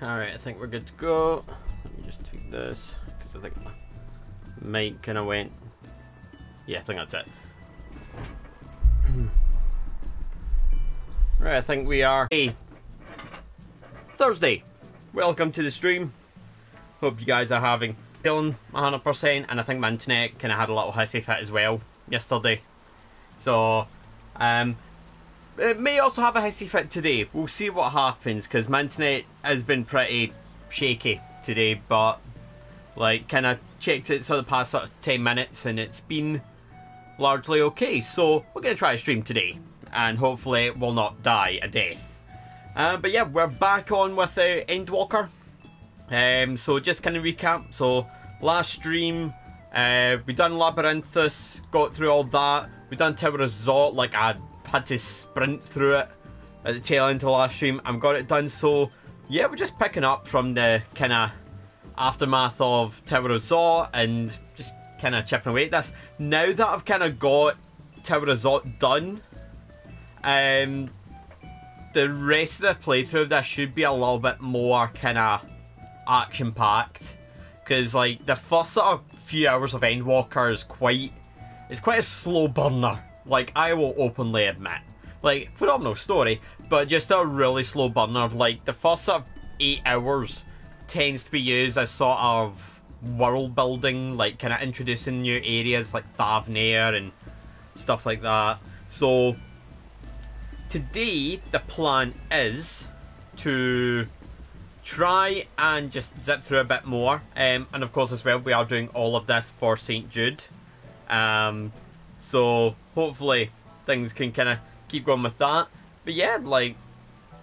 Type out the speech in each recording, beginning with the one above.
Alright, I think we're good to go. Let me just tweak this, because I think my mic kind of went... Yeah, I think that's it. Right, I think we are... Hey, Thursday. Welcome to the stream. Hope you guys are feeling 100%, and I think my internet kind of had a little hissy fit as well yesterday. So, it may also have a hissy fit today. We'll see what happens, because my internet has been pretty shaky today, but like kind of checked it for the past sort of 10 minutes and it's been largely okay. So we're going to try a stream today and hopefully it will not die a death. But yeah, we're back on with Endwalker. So just kind of recap. So last stream, we done Labyrinthus, got through all that. We done Tower of Zot, like I had to sprint through it at the tail end of the last stream and got it done. So yeah, we're just picking up from the kind of aftermath of Tower of Zot and just kind of chipping away at this. Now that I've kind of got Tower of Zot done, the rest of the playthrough of this should be a little bit more kind of action packed, because like the first sort of few hours of Endwalker is quite a slow burner. Like, I will openly admit. Like, phenomenal story, but just a really slow burner. Like, the first sort of 8 hours tends to be used as sort of world building, like, kind of introducing new areas like Thavnair and stuff like that. So, today, the plan is to try and just zip through a bit more. And of course, as well, we are doing all of this for St. Jude. So hopefully things can kind of keep going with that. But yeah, like,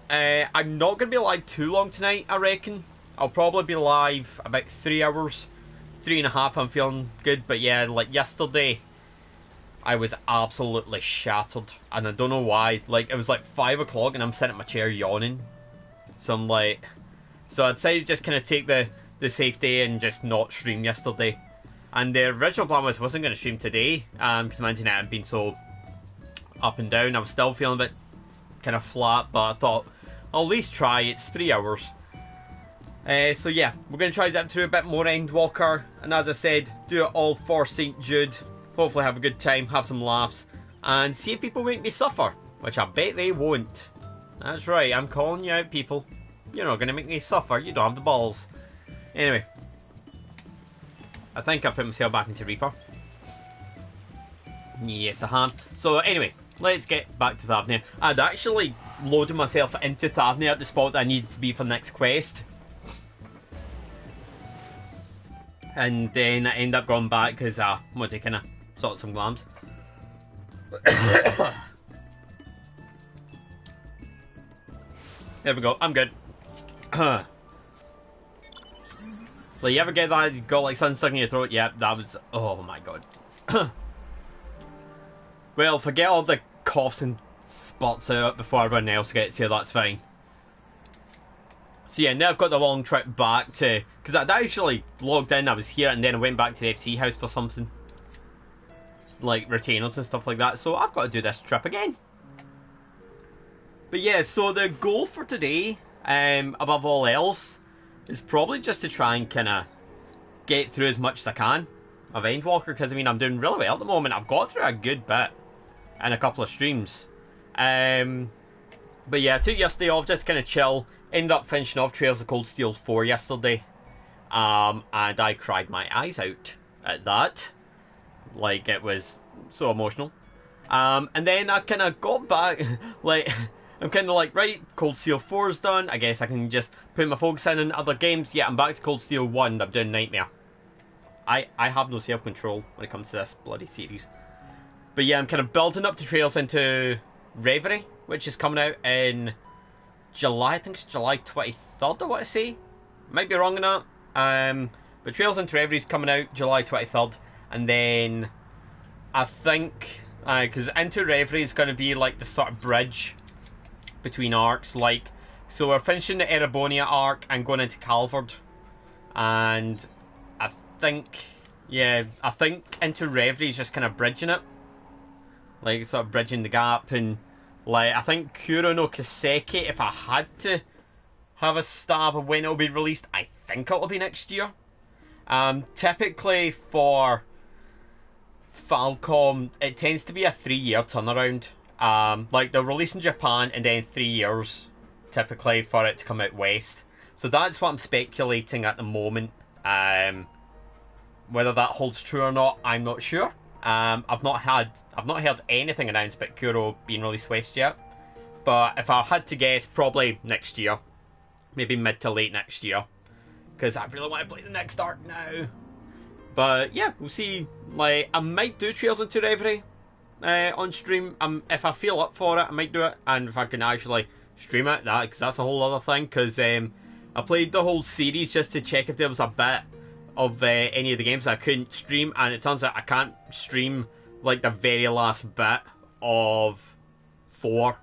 I'm not going to be live too long tonight, I reckon. I'll probably be live about 3 hours. 3.5, I'm feeling good. But yeah, like yesterday, I was absolutely shattered. And I don't know why. Like, it was like 5 o'clock and I'm sitting in my chair yawning. So I'm like... So I decided to just kind of take the safe day and just not stream yesterday. And the original plan was I wasn't going to stream today, because my internet had been so up and down. I was still feeling a bit kind of flat, but I thought I'll at least try. It's 3 hours. So yeah, we're going to try to zip through a bit more Endwalker, and as I said, do it all for St. Jude. Hopefully have a good time, have some laughs, and see if people make me suffer, which I bet they won't. That's right, I'm calling you out, people. You're not going to make me suffer, you don't have the balls. Anyway. I think I put myself back into Reaper. Yes, I have. So anyway, let's get back to Thavnair. I'd actually loaded myself into Thavnair at the spot that I needed to be for the next quest. And then I end up going back because I wanted to kind of sort some glams. There we go, I'm good. Like, you ever get that, you got like something stuck in your throat? Yeah, that was, oh my god. Well, forget all the coughs and spots out before everyone else gets here, that's fine. So yeah, now I've got the long trip back to, because I'd actually logged in, I was here, and then I went back to the FC house for something. Like retainers and stuff like that, so I've got to do this trip again. But yeah, so the goal for today, above all else, is probably just to try and kind of get through as much as I can of Endwalker, because I mean I'm doing really well at the moment. I've got through a good bit in a couple of streams. But yeah, I took yesterday off just kind of chill. Ended up finishing off Trails of Cold Steel 4 yesterday. And I cried my eyes out at that. Like, it was so emotional. And then I kind of got back, like... I'm kind of like, right, Cold Steel 4 is done. I guess I can just put my focus in on other games. Yeah, I'm back to Cold Steel 1. I'm doing Nightmare. I have no self-control when it comes to this bloody series. But yeah, I'm kind of building up to Trails into Reverie, which is coming out in July. I think it's July 23rd, I want to say. Might be wrong on that. But Trails into Reverie is coming out July 23rd. And then I think, because Into Reverie is going to be like the sort of bridge between arcs, like, so we're finishing the Erebonia arc and going into Calvard, and I think Into Reverie is just kind of bridging it, like sort of bridging the gap, and like I think Kuro no Kiseki, if I had to have a stab of when it'll be released, I think it'll be next year. Typically for Falcom, it tends to be a 3-year turnaround. Like they'll release in Japan and then 3 years typically for it to come out west. So that's what I'm speculating at the moment. Whether that holds true or not, I'm not sure. I've not heard anything announced about Kuro being released west yet. But if I had to guess, probably next year, maybe mid to late next year, because I really want to play the next arc now. But yeah, we'll see. Like I might do Trails into Reverie on stream. If I feel up for it, I might do it, and if I can actually stream it, because that's a whole other thing. Because I played the whole series just to check if there was a bit of any of the games I couldn't stream, and it turns out I can't stream like the very last bit of 4,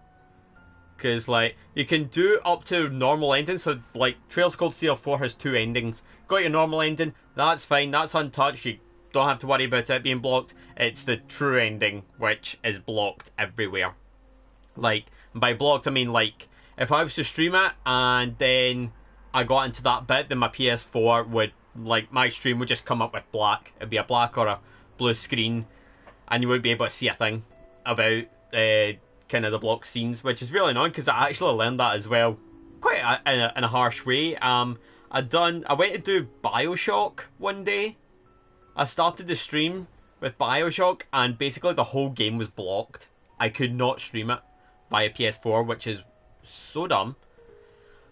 because like you can do up to normal ending. So like Trails Cold Steel 4 has 2 endings. Got your normal ending, that's fine, that's untouched, you don't have to worry about it being blocked. It's the true ending which is blocked everywhere. Like by blocked I mean like if I was to stream it and then I got into that bit, then my PS4 would, like my stream would just come up with black. It'd be a black or a blue screen, and you wouldn't be able to see a thing about kind of the block scenes, which is really annoying because I actually learned that as well, quite in a harsh way. I went to do Bioshock one day. I started the stream with Bioshock, and basically the whole game was blocked. I could not stream it by a PS4, which is so dumb.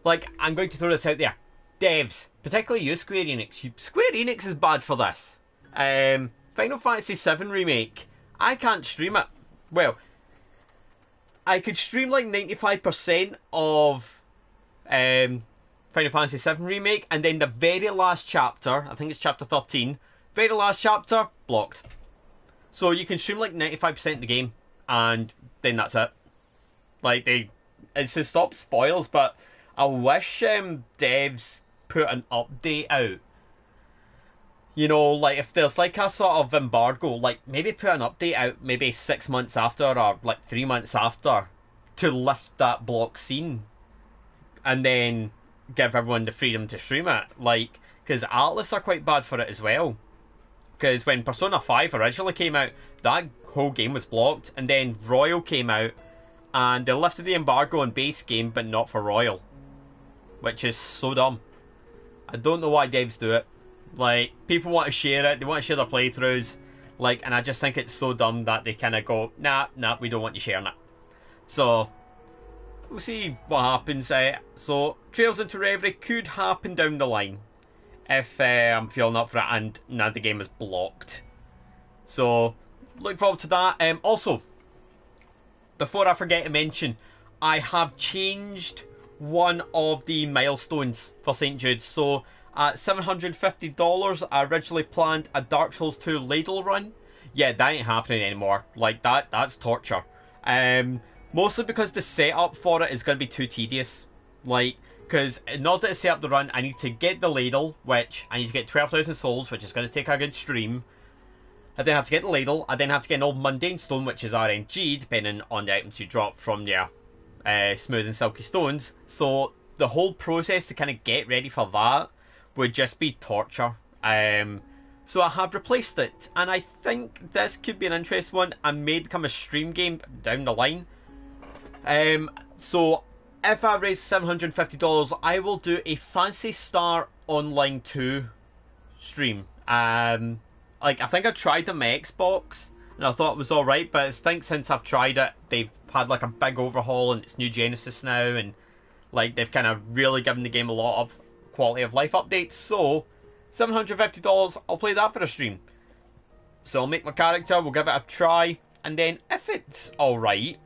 Like, I'm going to throw this out there. Devs, particularly you, Square Enix. Square Enix is bad for this. Final Fantasy VII Remake. I can't stream it. Well, I could stream like 95% of Final Fantasy VII Remake, and then the very last chapter, I think it's chapter 13, very last chapter, blocked. So you can stream like 95% of the game, and then that's it. Like, it's to stop spoils, but I wish devs put an update out. You know, like if there's like a sort of embargo, like maybe put an update out maybe 6 months after or like 3 months after to lift that block scene, and then give everyone the freedom to stream it. Like, because Atlas are quite bad for it as well. Because when Persona 5 originally came out, that whole game was blocked, and then Royal came out and they lifted the embargo on base game but not for Royal, which is so dumb. I don't know why devs do it. Like, people want to share it, they want to share their playthroughs, like, and I just think it's so dumb that they kind of go, nah, we don't want you sharing it. So, we'll see what happens. So, Trails into Reverie could happen down the line if I'm feeling up for it and now the game is blocked. So, look forward to that. Also, before I forget to mention, I have changed one of the milestones for St. Jude's. So, at $750, I originally planned a Dark Souls 2 ladle run. Yeah, that ain't happening anymore. Like, that's torture. Mostly because the setup for it is going to be too tedious. Like, because in order to set up the run, I need to get the ladle, which I need to get 12,000 souls, which is going to take a good stream. I then have to get the ladle. I then have to get an old mundane stone, which is RNG, depending on the items you drop from your smooth and silky stones. So the whole process to kind of get ready for that would just be torture. So I have replaced it, and I think this could be an interesting one and may become a stream game down the line. So if I raise $750, I will do a Phantasy Star Online 2 stream. Like, I think I tried it on my Xbox and I thought it was alright, but I think since I've tried it, they've had like a big overhaul and it's New Genesis now, and like they've kind of really given the game a lot of quality of life updates. So $750, I'll play that for a stream. So I'll make my character, we'll give it a try, and then if it's alright,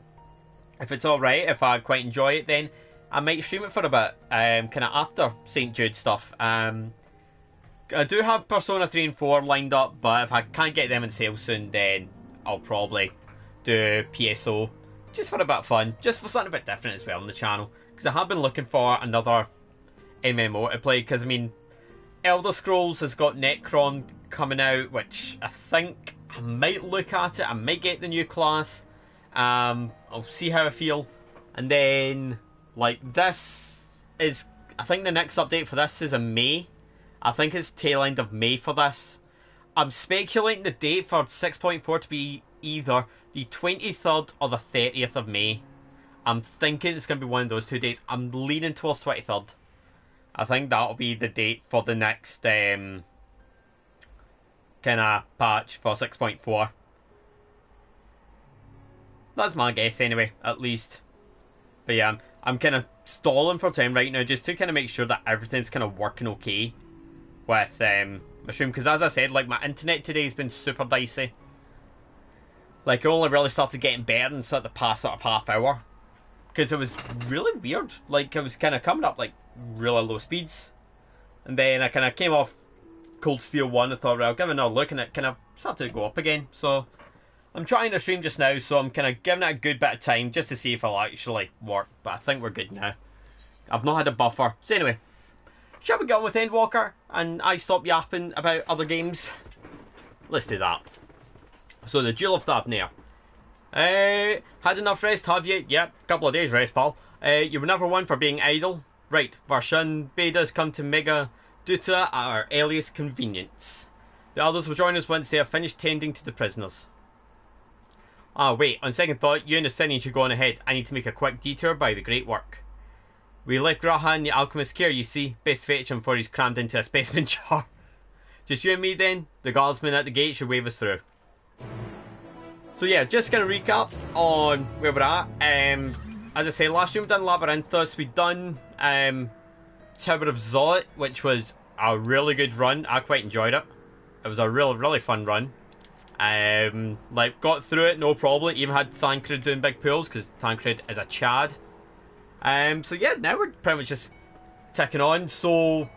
if I quite enjoy it, then I might stream it for a bit, kind of after St. Jude stuff. I do have Persona 3 and 4 lined up, but if I can't get them in sale soon, then I'll probably do PSO, just for a bit of fun, just for something a bit different as well on the channel, because I have been looking for another MMO to play, because I mean, Elder Scrolls has got Necron coming out, which I think I might look at it, I might get the new class, I'll see how I feel, and then, like, this is I think the next update for this is in May. I think it's tail end of May for this. I'm speculating the date for 6.4 to be either the 23rd or the 30th of May. I'm thinking it's going to be one of those 2 days. I'm leaning towards 23rd. I think that'll be the date for the next kind of patch for 6.4. That's my guess anyway, at least. But yeah, I'm kind of stalling for time right now just to kind of make sure that everything's kind of working okay with my stream. Because as I said, like, my internet today has been super dicey. Like, I only really started getting better in sort of the past sort of half hour. Because it was really weird. Like, I was kind of coming up like really low speeds. And then I kind of came off Cold Steel 1 and thought, well, I'll give it another look, and it kind of started to go up again. So I'm trying to stream just now, so I'm kind of giving it a good bit of time just to see if it'll actually work. But I think we're good now. I've not had a buffer. So anyway, shall we get on with Endwalker and I stop yapping about other games? Let's do that. So the Jewel of Thabnir. Had enough rest, have you? Yep, couple of days rest, pal. You were never one for being idle. Right, Varshan bade us come to Mega Duta at our earliest convenience. The others will join us once they have finished tending to the prisoners. Ah, wait, on second thought, you and the Sinian should go on ahead. I need to make a quick detour by the Great Work. We left Graha in the Alchemist's care, you see. Best fetch him before he's crammed into a specimen jar. Just you and me then? The guardsman at the gate should wave us through. So yeah, just gonna recap on where we're at. As I say, last year we done Labyrinthus, we done Tower of Zot, which was a really good run. I quite enjoyed it. It was a really fun run. Like, got through it no problem. Even had Thancred doing big pulls because Thancred is a Chad. So yeah, now we're pretty much just ticking on. So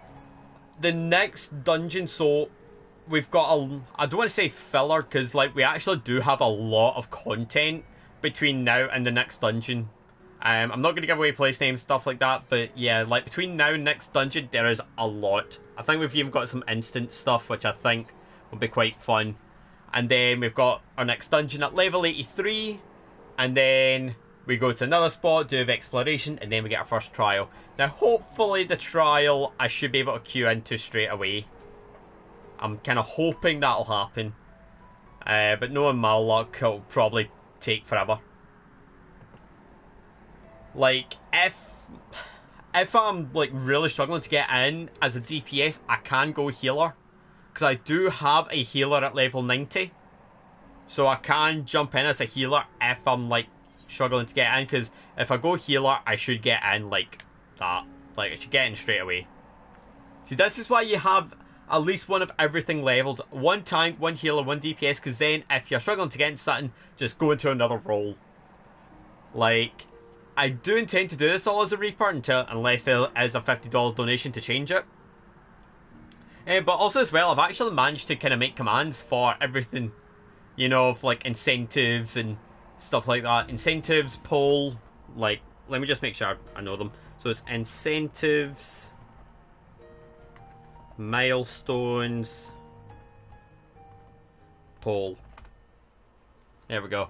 the next dungeon, so we've got a, I don't want to say filler, because like we actually do have a lot of content between now and the next dungeon. I'm not going to give away place names, stuff like that, but yeah, like between now and next dungeon, there is a lot. I think we've even got some instant stuff, which I think will be quite fun. And then we've got our next dungeon at level 83, and then we go to another spot, do exploration, and then we get our first trial. Now, hopefully the trial I should be able to queue into straight away. I'm kind of hoping that'll happen. But knowing my luck, it'll probably take forever. Like, if I'm like really struggling to get in as a DPS, I can go healer. Because I do have a healer at level 90. So I can jump in as a healer if I'm like struggling to get in. Because if I go healer, I should get in like that. Like, I should get in straight away. See, this is why you have at least one of everything leveled. One tank, one healer, one DPS. Because then if you're struggling to get into something, just go into another role. Like, I do intend to do this all as a Reaper unless there is a $50 donation to change it. But also as well, I've actually managed to kind of make commands for everything. You know, like incentives and stuff like that. Incentives, poll, like, let me just make sure I know them. So it's incentives, milestones, poll. There we go.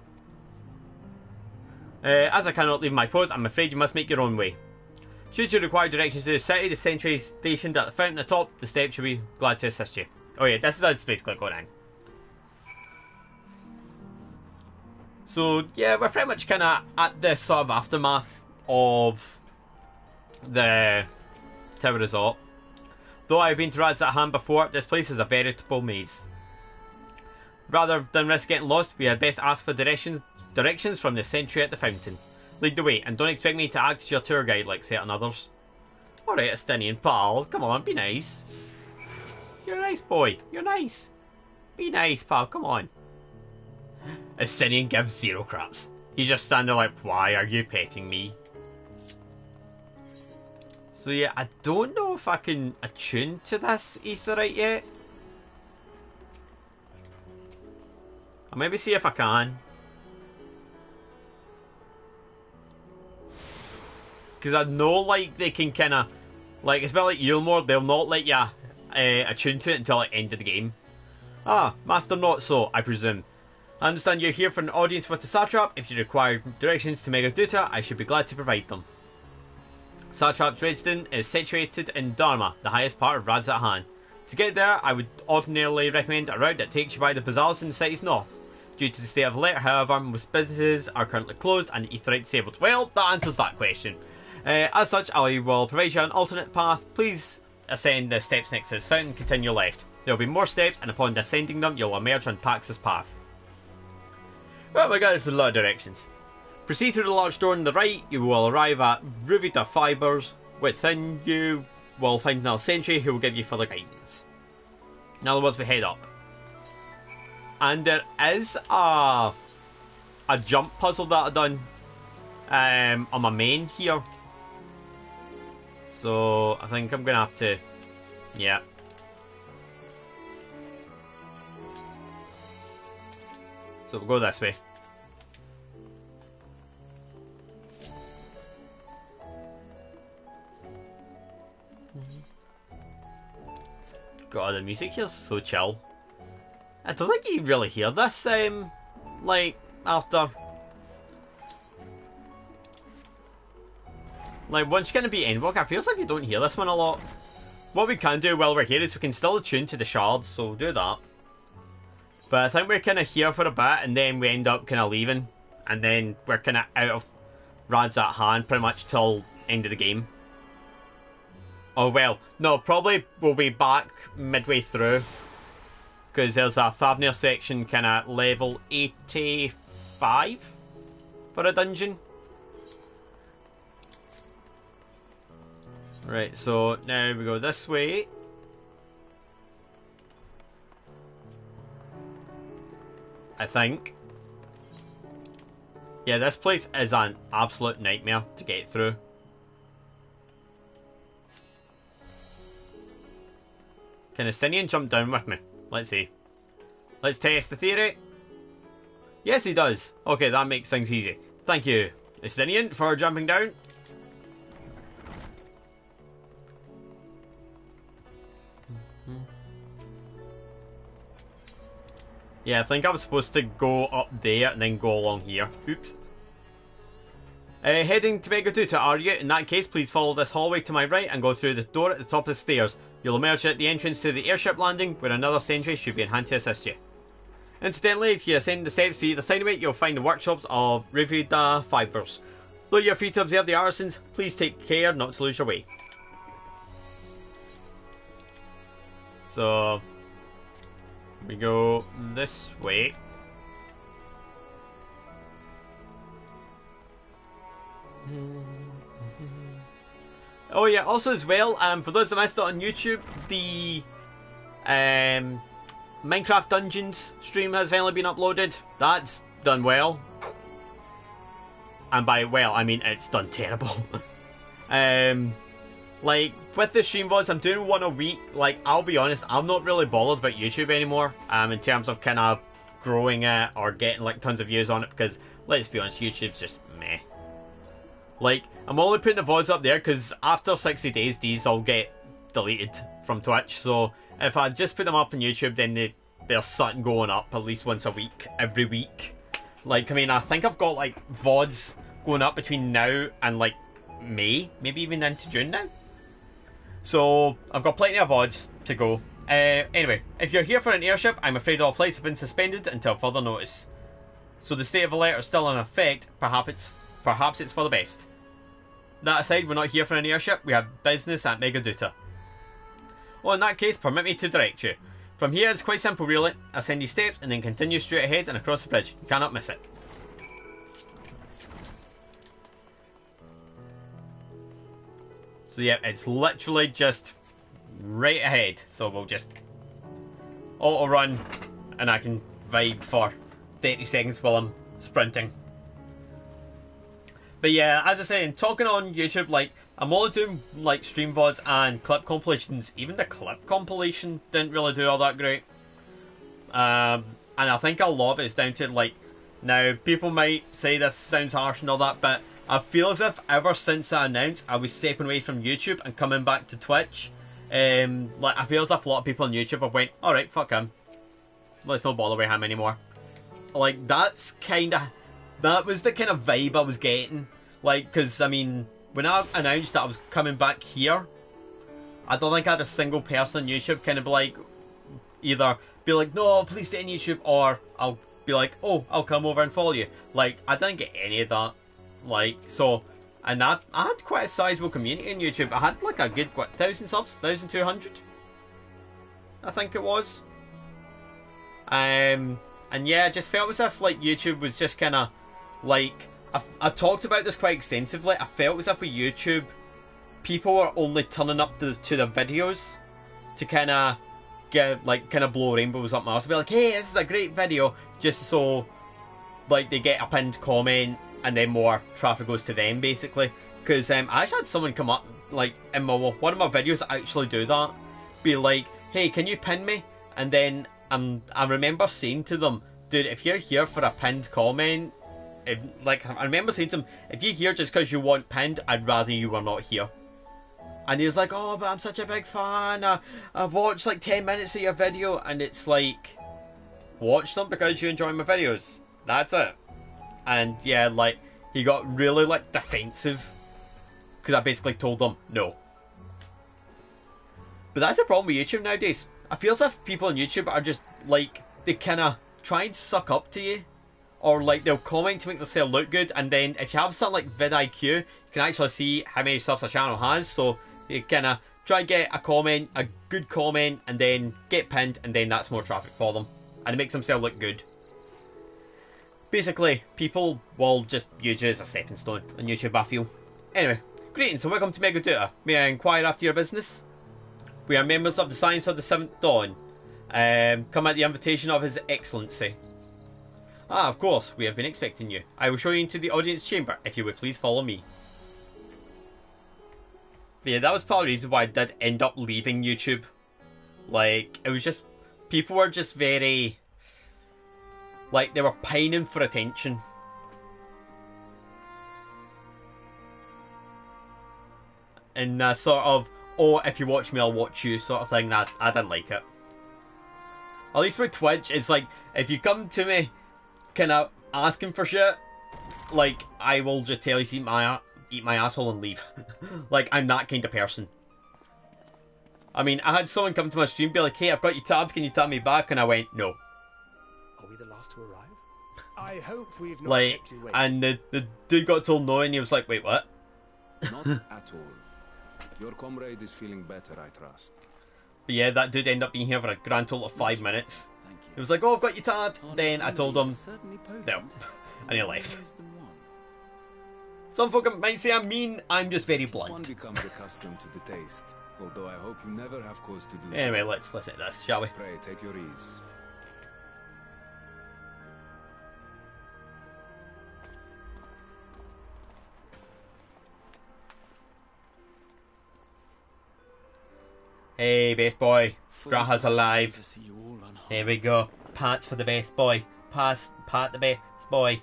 As I cannot leave my post, I'm afraid you must make your own way. Should you require directions to the city, the sentry stationed at the fountain at the top, the steps should be glad to assist you. Oh yeah, this is us basically going in. So yeah, we're pretty much kind of at the sort of aftermath of the Tower of Zot. Though I've been to Radzat before, this place is a veritable maze. Rather than risk getting lost, we had best ask for directions from the sentry at the fountain. Lead the way, and don't expect me to act as your tour guide like certain others. Alright, Estinian pal, come on, be nice. You're a nice boy, you're nice. Be nice, pal, come on. Estinian gives zero craps. He's just standing there like, why are you petting me? So yeah, I don't know if I can attune to this aetheryte yet. I'll maybe see if I can. Because I know, like, they can kind of, like, it's a bit like Yulmore, they'll not let you attune to it until the end of the game. Ah, Master Not So, I presume. I understand you're here for an audience with the Satrap. If you require directions to Megaduta, I should be glad to provide them. Satrap's residence is situated in Dharma, the highest part of Radzat-Han. To get there, I would ordinarily recommend a route that takes you by the bazaars in the city's north. Due to the state of alert, however, most businesses are currently closed and Aetheryte disabled. Well, that answers that question. As such, I will provide you an alternate path. Please ascend the steps next to this fountain and continue left. There will be more steps, and upon descending them, you'll emerge on Pax's path. Oh my god, this is a lot of directions. Proceed through the large door on the right. You will arrive at Ruvita Fibers. Within you will find another sentry who will give you further guidance. In other words, we head up. And there is a jump puzzle that I've done on my main here. So I think I'm going to have to, yeah. So we'll go this way. God, the music here's so chill. I don't think you really hear this, like, after. Like, once you're going to be Endwalker, I feel like you don't hear this one a lot. What we can do while we're here is we can still attune to the shards, so we'll do that. But I think we're kind of here for a bit, and then we end up kind of leaving. And then we're kind of out of Radzat-Han pretty much till end of the game. Oh well, no, probably we'll be back midway through. Because there's a Thavnir section kind of level 85 for a dungeon. Right, so now we go this way. I think. Yeah, this place is an absolute nightmare to get through. Can Estinian jump down with me? Let's see. Let's test the theory. Yes, he does. Okay, that makes things easy. Thank you, Estinian, for jumping down. Yeah, I think I was supposed to go up there and then go along here. Oops. Heading to Megaduta, are you? In that case, please follow this hallway to my right and go through the door at the top of the stairs. You'll emerge at the entrance to the airship landing, where another sentry should be in hand to assist you. Incidentally, if you ascend the steps to either side of it, you'll find the workshops of Ruvita Fibers. Though you're free to observe the artisans, please take care not to lose your way. So we go this way. Oh yeah, also as well, for those that missed it on YouTube, the Minecraft Dungeons stream has finally been uploaded. That's done well. And by well, I mean it's done terrible. Like, with the stream VODs, I'm doing one a week. Like, I'll be honest, I'm not really bothered about YouTube anymore, in terms of kind of growing it or getting like tons of views on it, because let's be honest, YouTube's just meh. Like, I'm only putting the VODs up there because after 60 days, these all get deleted from Twitch. So if I just put them up on YouTube, then there's something going up at least once a week, every week. Like, I mean, I think I've got like VODs going up between now and like May, maybe even into June now. So I've got plenty of VODs to go. Anyway, if you're here for an airship, I'm afraid all flights have been suspended until further notice. So the state of alert is still in effect. Perhaps it's for the best. That aside, we're not here for an airship, we have business at Megaduta. Well, in that case, permit me to direct you. From here, it's quite simple really. Ascend these steps and then continue straight ahead and across the bridge. You cannot miss it. So yeah, it's literally just right ahead. So we'll just auto run and I can vibe for 30 seconds while I'm sprinting. But yeah, as I say, talking on YouTube, like, I'm only doing like stream VODs and clip compilations. Even the clip compilation didn't really do all that great. And I think a lot of it is down to, like, now people might say this sounds harsh and all that, but I feel as if ever since I announced I was stepping away from YouTube and coming back to Twitch, like, I feel as if a lot of people on YouTube have went, alright, fuck him. Let's not bother with him anymore. Like, that was the kind of vibe I was getting. Like, because, I mean, when I announced that I was coming back here, I don't think I had a single person on YouTube kind of be like, either be like, no, please stay on YouTube, or I'll be like, oh, I'll come over and follow you. Like, I didn't get any of that. Like, so, and that, I had quite a sizable community on YouTube. I had like a good, what, 1,000 subs? 1,200? I think it was. And yeah, I just felt as if like YouTube was just kind of like, I talked about this quite extensively. I felt as if with YouTube, people are only turning up to the videos to kind of get like blow rainbows up my arse. Be like, hey, this is a great video, just so like they get a pinned comment and then more traffic goes to them basically. Because I actually had someone come up like in one of my videos actually do that, be like, hey, can you pin me? And then I remember saying to them, dude, if you're here for a pinned comment, I remember saying to them, if you're here just because you want pinned, I'd rather you were not here. And he was like, oh, but I'm such a big fan, I've watched like 10 minutes of your video. And it's like, watch them because you enjoy my videos, that's it. And yeah, like, he got really like defensive because I basically told him no. But that's the problem with YouTube nowadays. I feel as if people on YouTube are just like, they kind of try and suck up to you, or like they'll comment to make themselves look good, and then if you have something like vidIQ, you can actually see how many subs a channel has, so you kind of try and get a comment, a good comment, and then get pinned, and then that's more traffic for them, and it makes themselves look good. Basically, people will just use you as a stepping stone on YouTube, I feel. Anyway, greetings and welcome to Megaduta. May I inquire after your business? We are members of the Science of the Seventh Dawn. Come at the invitation of His Excellency. Ah, of course, we have been expecting you. I will show you into the audience chamber, if you would please follow me. But yeah, that was part of the reason why I did end up leaving YouTube. Like, it was just, people were just very, like, they were pining for attention. And sort of, oh, if you watch me, I'll watch you sort of thing. I didn't like it. At least with Twitch, it's like, if you come to me kind of asking for shit, like, I will just tell you to eat my asshole and leave. Like, I'm that kind of person. I mean, I had someone come to my stream be like, hey, I've got you tabbed, can you tab me back? And I went, no. Are we the last to arrive? I hope we've not like, kept you waiting. And the dude got told no, and he was like, wait, what? Not at all. Your comrade is feeling better, I trust. But yeah, that dude ended up being here for a grand total of 5 minutes. He was like, oh, I've got you tabbed. Then I told him, no. And he left. Some folk might say I'm mean, I'm just very blunt. One becomes accustomed to the taste, although I hope you never have cause to do so. Anyway, let's listen to this, shall we? Pray, take your ease. Hey, best boy. Graha's alive. Here we go. Pats for the best boy. Pat the best boy.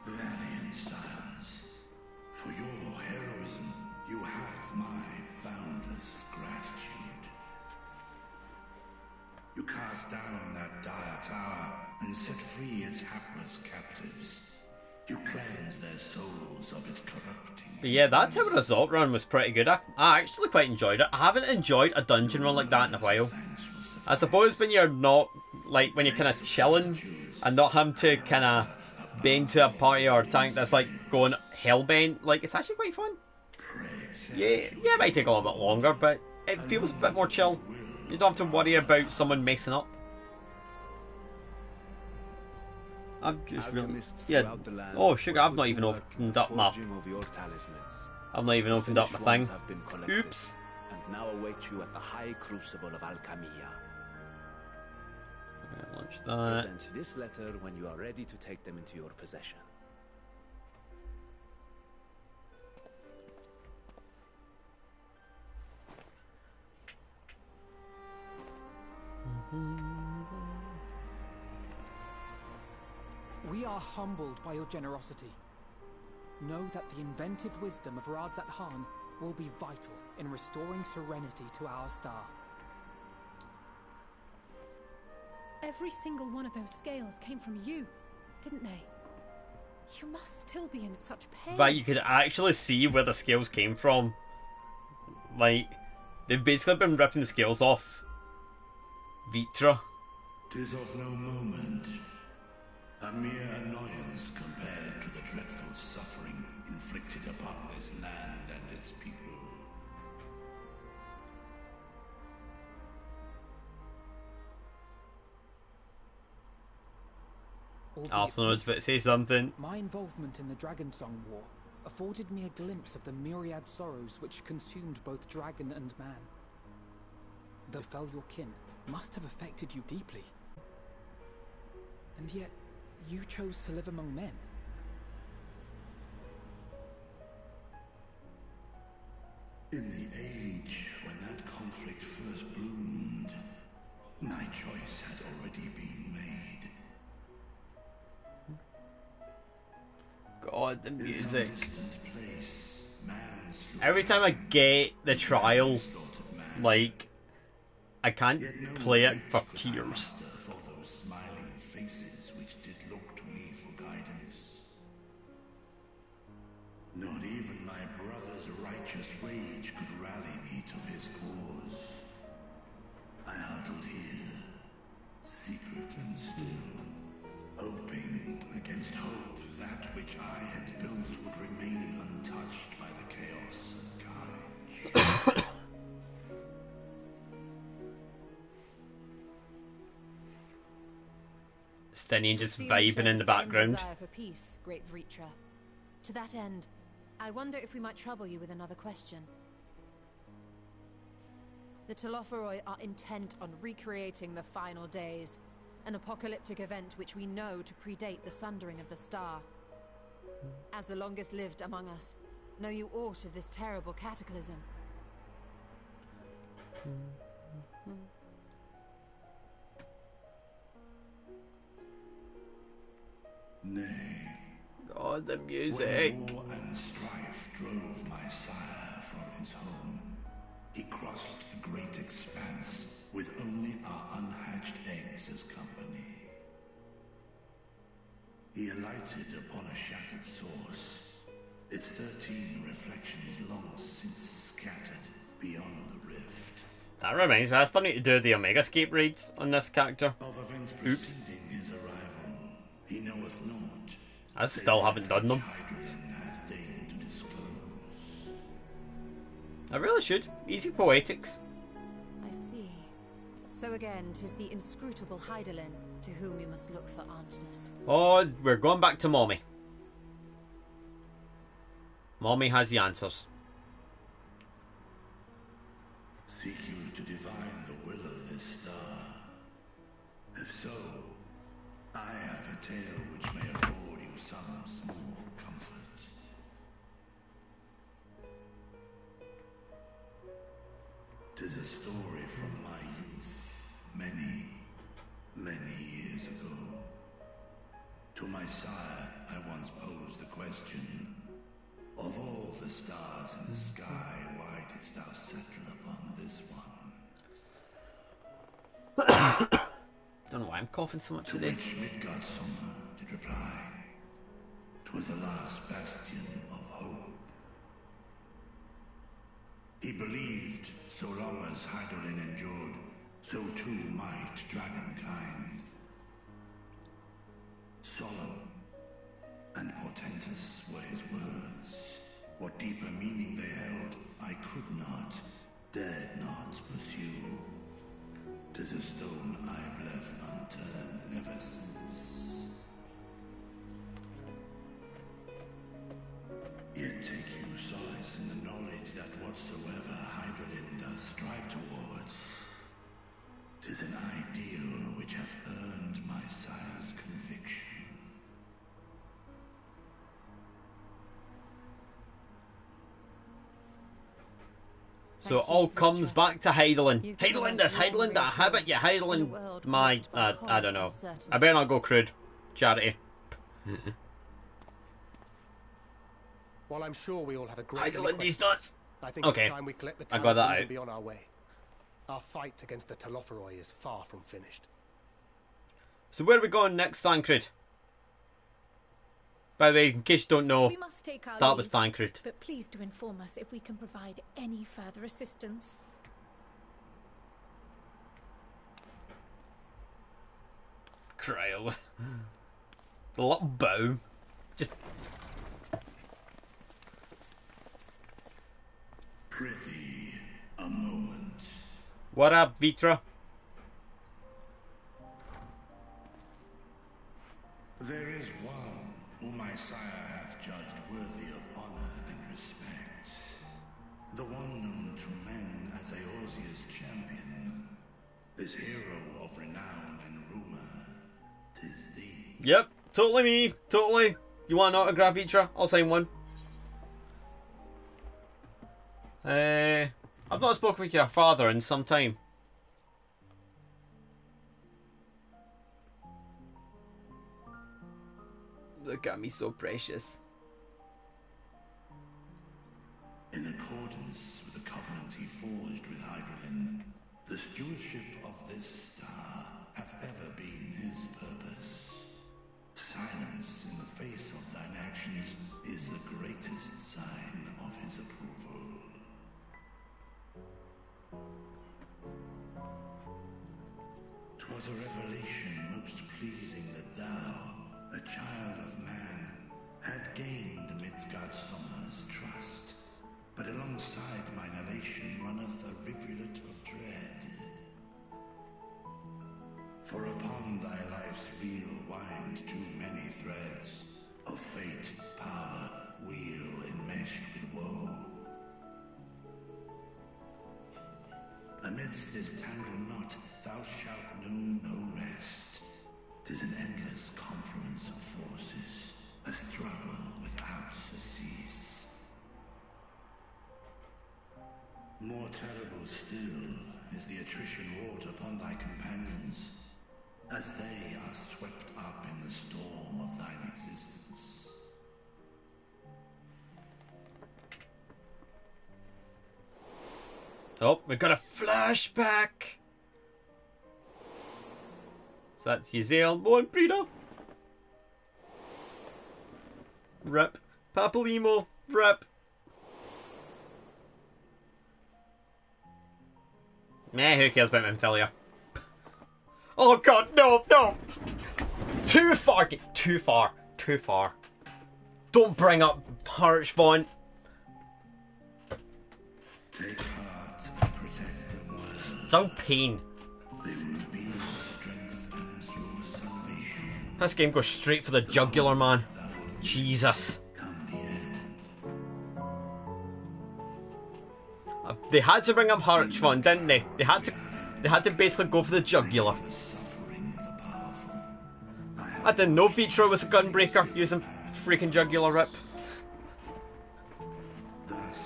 Valiant sons, for your heroism, you have my boundless gratitude. You cast down that dire tower and set free its hapless captives. You cleanse their souls of its corrupting. But yeah, that tower assault run was pretty good. I actually quite enjoyed it. I haven't enjoyed a dungeon run like that in a while. I suppose when you're not, like, when you're kind of chilling and not having to kind of bend to a party or tank that's like going hellbent, like, it's actually quite fun. Yeah, it might take a little bit longer, but it feels a bit more chill. You don't have to worry about someone messing up. I'm just really, yeah. Oh sugar, I've not even opened up my. I've not even opened up my thing. Oops. And now await you at the high crucible of Alchemia. Launch that. Present this letter when you are ready to take them into your possession. We are humbled by your generosity. Know that the inventive wisdom of Radzat Khan will be vital in restoring serenity to our star. Every single one of those scales came from you, didn't they? You must still be in such pain. But you could actually see where the scales came from. Like, they've basically been ripping the scales off Vitra. 'Tis of no moment, a mere annoyance compared to the dreadful suffering inflicted upon this land and its people. Alpha was about to say something. My involvement in the Dragonsong War afforded me a glimpse of the myriad sorrows which consumed both dragon and man. The fell your kin must have affected you deeply. And yet, you chose to live among men. In the age when that conflict first bloomed, my choice had already been made. God, the music. Distant place, man's Every time I get the trial, like, I can't play it for tears. for those smiling faces which did look to me for guidance. Not even my brother's righteous rage could rally me to his cause. I huddled here, secret and still, hoping against hope that which I had built would remain untouched by the chaos and carnage. Stinian just Seem you share vibing in the same background. desire for peace, great Vritra. To that end, I wonder if we might trouble you with another question. The Telophoroi are intent on recreating the final days, an apocalyptic event which we know to predate the sundering of the star. As the longest lived among us, know you aught of this terrible cataclysm? Nay, God, the when music. war and strife drove my sire from his home, he crossed the great expanse with only our unhatched eggs as company. He alighted upon a shattered source, its 13 reflections long since scattered beyond the rift. That reminds me, I still need to do the Omegascape raids on this character. Of events Oops. preceding his arrival, he knoweth not. I still haven't done them. Hydrogen hath deigned to disclose. I really should. Easy poetics. I see. So again, 'tis the inscrutable Hydaelyn to whom you must look for answers. Oh, we're going back to Mommy. Mommy has the answers. Seek you to divine the will of this star? If so, I have a tale which may afford you some small comfort. 'Tis a story from my youth, many, many years ago. To my sire, I once posed the question, of all the stars in the sky, why didst thou settle upon this one? Don't know why I'm coughing so much To today. which Midgard's summer did reply, 'twas the last bastion of hope. He believed, so long as Hydaelyn endured, so too might dragonkind. Solemn and portentous were his words. What deeper meaning they held, I could not, dared not pursue. 'Tis a stone I've left unturned ever since. Yet take you solace in the knowledge that whatsoever Hydaelyn does strive towards, 'tis an ideal which hath earned my sire's conviction. So it Thank you, all comes Vritra. back to Hydaelyn. You've given Hydaelyn us this, warm Hydaelyn that. How about you, reassurance in a Hydaelyn? world My, gripped by I cold don't know. uncertainty. I better not go crude. Charity. While I'm sure we all have a great many Hydaelyn these questions, nuts. I think Okay. it's time we collect the I got that talismans out. and be on our way. Our fight against the Telophoroi is far from finished. So where are we going next, Tancred? By the way, in case you don't know, We must take our that was leave, Thancred. but please do inform us if we can provide any further assistance. Cryo. The little bow. Just. Prithee, a moment. What up, Vitra? There is one whom my sire hath judged worthy of honor and respect. The one known to men as Eorzea's champion. This hero of renown and rumor. 'Tis thee. Yep, totally me. Totally. You want an autograph, Vitra? I'll sign one. I've not spoken with your father in some time. Look at me, so precious. In accordance with the covenant he forged with Hydralin, the stewardship of this star hath ever been his purpose. Silence in the face of thine actions is the greatest sign of his approval. 'Twas a revelation most pleasing that thou, a child of man, had gained Midgardsormr's trust. But alongside mine elation runneth a rivulet of dread. For upon thy life's wheel wind too many threads of fate, power, wheel enmeshed with woe. Amidst this tangled knot, thou shalt know no rest. 'Tis an endless confluence of forces, a struggle without surcease. More terrible still is the attrition wrought upon thy companions, as they are swept up in the storm of thine existence. Oh, we got a flashback. So that's Yazel, Mo and Brina. Rip. Papalimo. Rip. Meh, who cares about Minfilia? Oh god, no, no! Too far, too far, too far. Don't bring up Harch Font. Take heart and protect them well. Still pain. They will be your strength and your salvation. This game goes straight for the jugular, man. Jesus. Come the end. They had to bring up Harch Font, didn't they? They had to basically go for the jugular. The suffering of the powerful. I didn't know Vitra was a gunbreaker using freaking jugular rip. Thus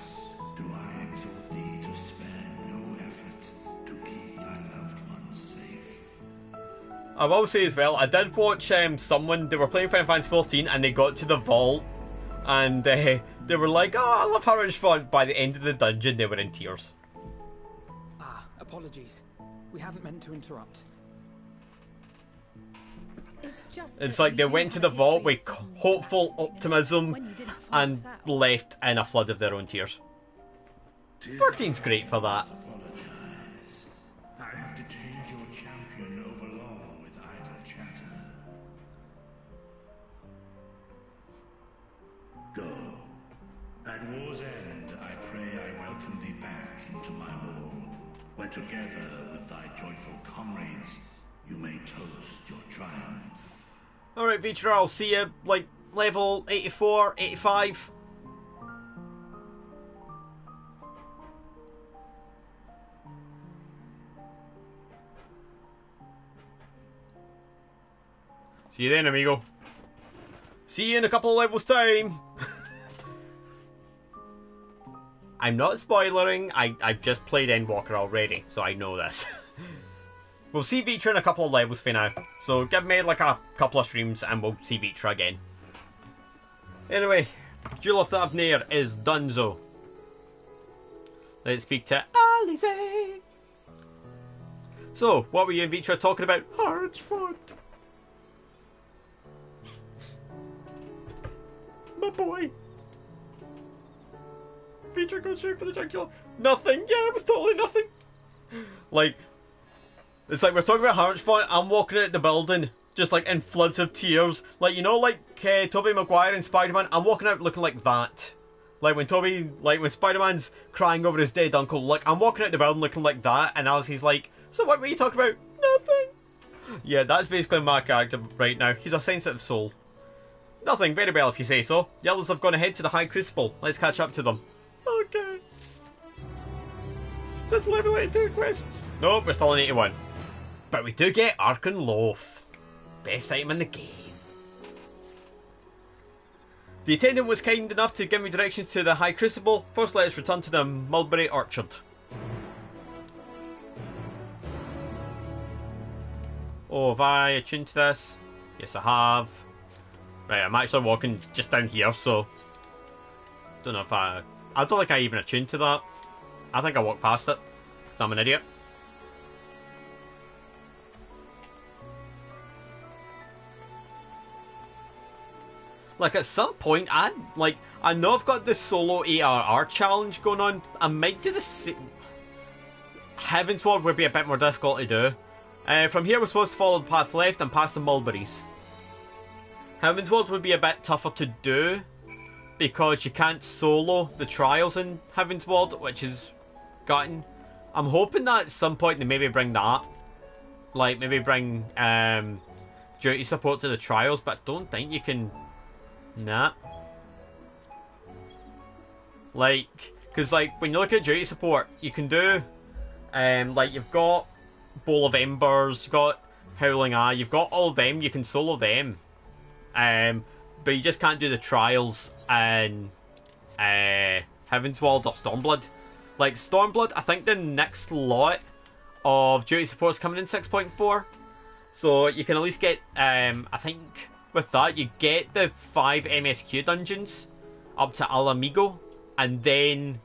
do I exhort thee to spare no effort to keep thy loved ones safe. I will say as well, I did watch someone, they were playing Final Fantasy 14 and they got to the vault and they were like, oh, I love Harch Font. By the end of the dungeon, they were in tears. Ah, apologies. We hadn't meant to interrupt. It's like they went to the vault with hopeful optimism and left in a flood of their own tears. 14's great for that. Apologize. I have detained your champion overlong with idle chatter. Go. At war's end, I pray I welcome thee back into my hall, where together with thy joyful comrades, you may toast your triumph. Alright, Vitra, I'll see you, like, level 84, 85. See you then, amigo. See you in a couple of levels' time. I'm not spoilering, I've just played Endwalker already, so I know this. We'll see Vitra in a couple of levels for now. So give me like a couple of streams and we'll see Vitra again. Anyway, Jewel of Thavnair is donezo. Let's speak to Alize. So, what were you and Vitra talking about? Harch Font. My boy. Feature goes straight for the jugular. Nothing. Yeah, it was totally nothing. Like, it's like we're talking about how much fun. I'm walking out the building, just like in floods of tears. Like, you know, like Tobey Maguire and Spider-Man. I'm walking out looking like that. Like when when Spider-Man's crying over his dead uncle. Like, I'm walking out the building looking like that, and he's like, so what were you talking about? Nothing. Yeah, that's basically my character right now. He's a sensitive soul. Nothing. Very well, if you say so. Yellows have gone ahead to the High Crucible. Let's catch up to them. Okay. That's level 82 quests. Nope, we're still on 81. But we do get Arkan Loaf. Best item in the game. The attendant was kind enough to give me directions to the High Crucible. First, let's return to the Mulberry Orchard. Oh, have I attuned to this? Yes, I have. Right, I'm actually walking just down here, so... Don't know if I don't think I even attuned to that. I think I walked past it. Because I'm an idiot. Like, at some point, I know I've got the solo ARR challenge going on. I might do the Heavensward would be a bit more difficult to do. From here, we're supposed to follow the path left and past the mulberries. Heavensward would be a bit tougher to do, because you can't solo the trials in Heavensward, which is gutting. I'm hoping that at some point they maybe bring that. Like, maybe bring duty support to the trials, but I don't think you can... Nah. Like, because like, when you look at duty support, you can do... like, you've got Bowl of Embers, you've got Howling Eye, you've got all of them, you can solo them. But you just can't do the trials in Heavensward or Stormblood. Like, Stormblood, I think the next lot of duty support is coming in 6.4. So you can at least get, I think with that, you get the 5 MSQ dungeons up to Alamigo. And then,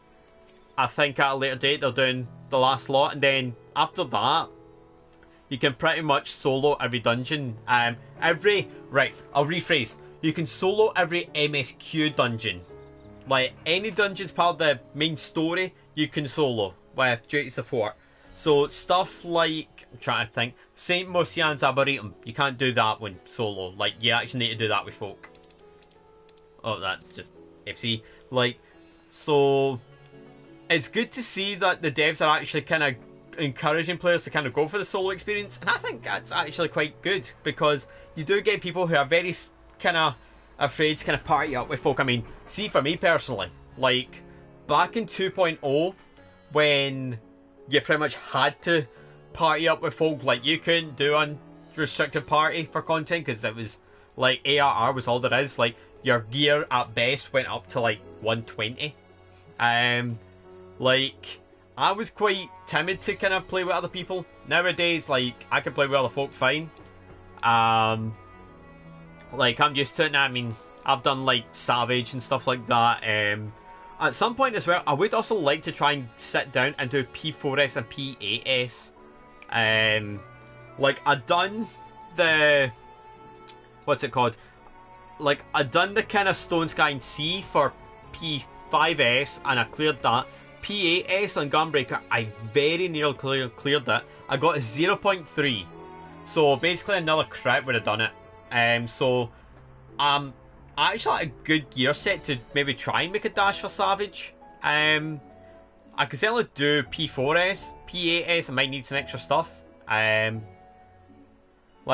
I think at a later date, they're doing the last lot. And then, after that, you can pretty much solo every dungeon. Right, I'll rephrase. You can solo every MSQ dungeon. Like, any dungeons part of the main story, you can solo with duty support. So, stuff like, I'm trying to think, Saint Mosian's Arboretum, you can't do that one solo. Like, you actually need to do that with folk. Oh, that's just FC. Like, so, it's good to see that the devs are actually kind of encouraging players to kind of go for the solo experience, and I think that's actually quite good, because you do get people who are very kind of afraid to kind of party up with folk. I mean, see, for me personally, like, back in 2.0, when you pretty much had to party up with folk, like, you couldn't do unrestricted party for content, because it was, like, ARR was all there is. Like, your gear at best went up to, like, 120. Like, I was quite timid to kind of play with other people. Nowadays, like, I can play with other folk fine. Like, I'm used to it now. I mean, I've done, like, Savage and stuff like that. At some point as well, I would also like to try and sit down and do P4S and P8S. Like, I've done the... What's it called? Like, I've done the kind of Stone Sky and Sea for P5S, and I cleared that. P8S on Gunbreaker, I very nearly cleared it. I got a 0.3. So, basically another crit would have done it. So, I actually had a good gear set to maybe try and make a dash for Savage. I could certainly do P4S. P8S, I might need some extra stuff. Like,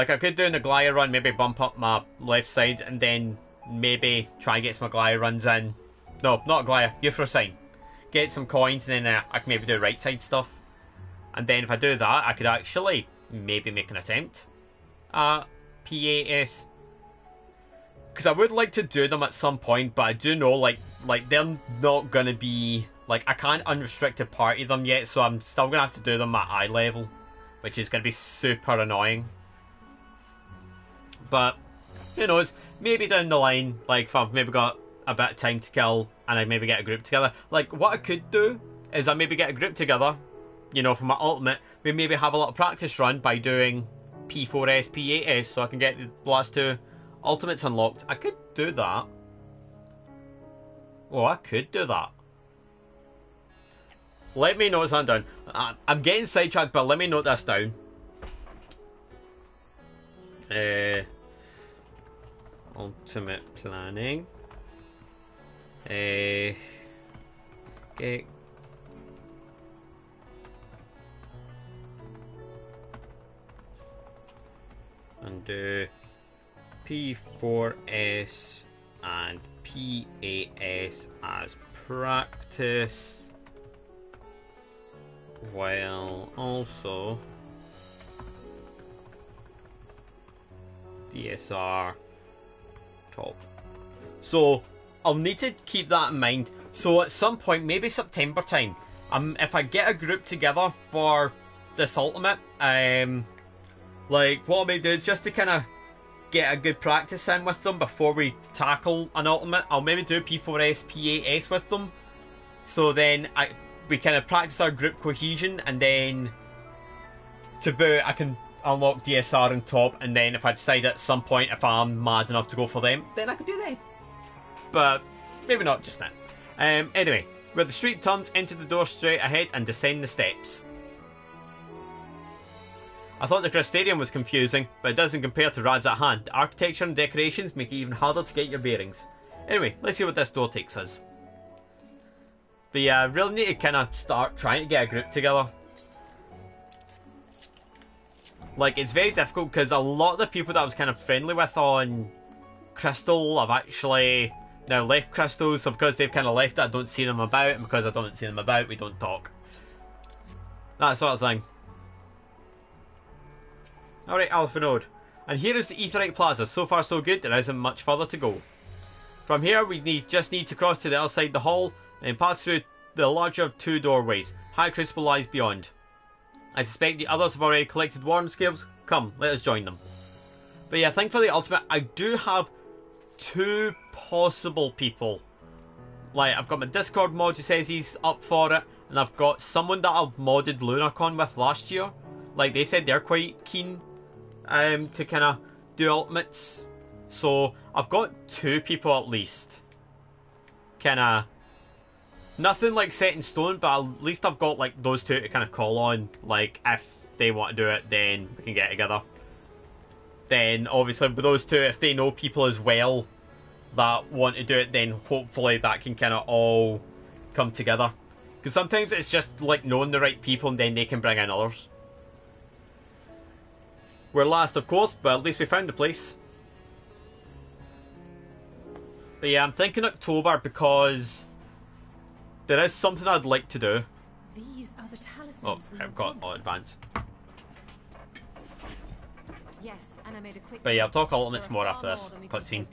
I could do an Aglaya run, maybe bump up my left side, and then maybe try and get some Aglaya runs in. No, not Aglaya, Euphrosyne. Get some coins, and then I can maybe do right side stuff. And then if I do that, I could actually maybe make an attempt at P8S. Because I would like to do them at some point, but I do know, like they're not going to be... Like, I can't unrestricted party them yet, so I'm still going to have to do them at eye level, which is going to be super annoying. But, who knows, maybe down the line, like, if I've maybe got a bit of time to kill, and I maybe get a group together. Like, what I could do is I maybe get a group together, you know, for my ultimate. We maybe have a little practice run by doing P4S, P8S, so I can get the last two ultimates unlocked. I could do that. Oh, I could do that. Let me note something down. I'm getting sidetracked, but let me note this down. Ultimate planning. Okay. And do P4S and PAS as practice, while also DSR top. So I'll need to keep that in mind. So at some point, maybe September time, if I get a group together for this ultimate, like what I may do is just to kind of get a good practice in with them before we tackle an ultimate. I'll maybe do P4S, P8S with them, so then we kind of practice our group cohesion, and then to boot I can unlock DSR on top, and then if I decide at some point if I'm mad enough to go for them, then I can do them. But maybe not just now. Anyway, where the street turns into the door straight ahead and descend the steps. I thought the Crystarium was confusing, but it doesn't compare to Rad's at hand. The architecture and decorations make it even harder to get your bearings. Anyway, let's see what this door takes us. But yeah, I really need to kind of start trying to get a group together. Like, it's very difficult because a lot of the people that I was kind of friendly with on Crystal have actually now left Crystal, so because they've kind of left it, I don't see them about, and because I don't see them about, we don't talk. That sort of thing. Alright, Alpha Node. And here is the Aetheryte Plaza. So far so good, there isn't much further to go. From here we just need to cross to the other side of the hall and pass through the larger two doorways. High Crucible lies beyond. I suspect the others have already collected warning scales. Come, let us join them. But yeah, I think for the ultimate, I do have two possible people. Like, I've got my Discord mod who says he's up for it, and I've got someone that I've modded LunarCon with last year. Like, they said they're quite keen to kind of do ultimates. So, I've got two people at least. Kind of, nothing like set in stone, but at least I've got like those two to kind of call on. Like, if they want to do it, then we can get together. Then, obviously, with those two, if they know people as well that want to do it, then hopefully that can kind of all come together. Because sometimes it's just like knowing the right people and then they can bring in others. We're last, of course, but at least we found the place. But yeah, I'm thinking October because there is something I'd like to do. These are the talismans. Oh, I've got all advanced. Yes, and I made a quick. But yeah, I'll talk ultimates more after this cutscene.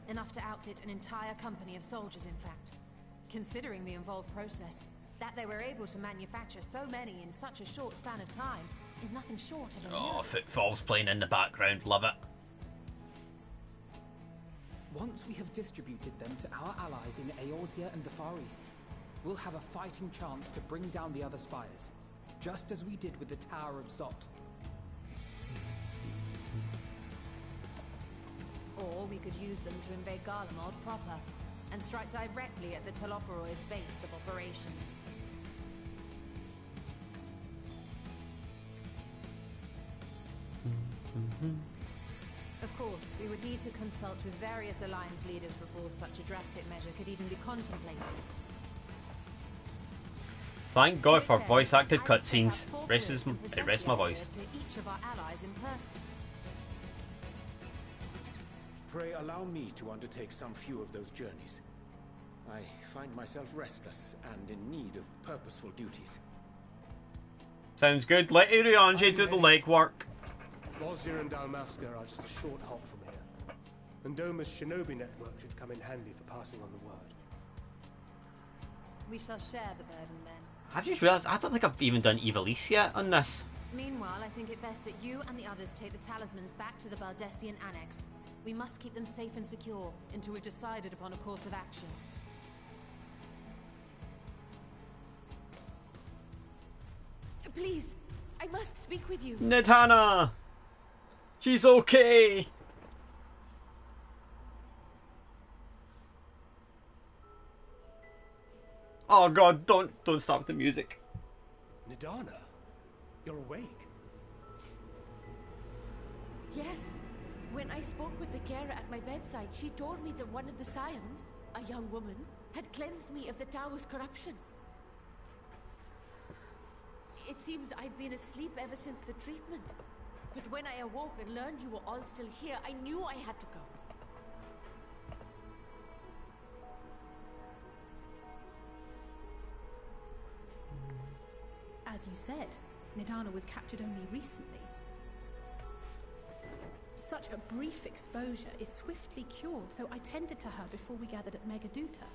Enough to outfit an entire company of soldiers, in fact. Considering the involved process, that they were able to manufacture so many in such a short span of time is nothing short of a miracle. Oh, footfalls playing in the background, love it. Once we have distributed them to our allies in Eorzea and the Far East, we'll have a fighting chance to bring down the other spires, just as we did with the Tower of Zot. Or we could use them to invade Garlemald proper, and strike directly at the Telophoroid's base of operations. Of course, we would need to consult with various Alliance leaders before such a drastic measure could even be contemplated. Thank God for voice acted cutscenes. It rests my voice. To each of our allies in person. Pray allow me to undertake some few of those journeys. I find myself restless and in need of purposeful duties. Sounds good. Let Urianger do the legwork. Rosier and Dalmaska are just a short hop from here. And Doma's shinobi network should come in handy for passing on the word. We shall share the burden then. I've just realised I don't think I've even done Ivalice yet on this. Meanwhile, I think it best that you and the others take the talismans back to the Baldessian Annex. We must keep them safe and secure until we've decided upon a course of action. Please, I must speak with you. Nidhana! She's okay! Oh god, don't stop the music. Nidana, you're awake. Yes. When I spoke with the carer at my bedside, she told me that one of the scions, a young woman, had cleansed me of the tower's corruption. It seems I'd been asleep ever since the treatment. But when I awoke and learned you were all still here, I knew I had to go. As you said, Nidana was captured only recently. Such a brief exposure is swiftly cured, so I tended to her before we gathered at Megaduta.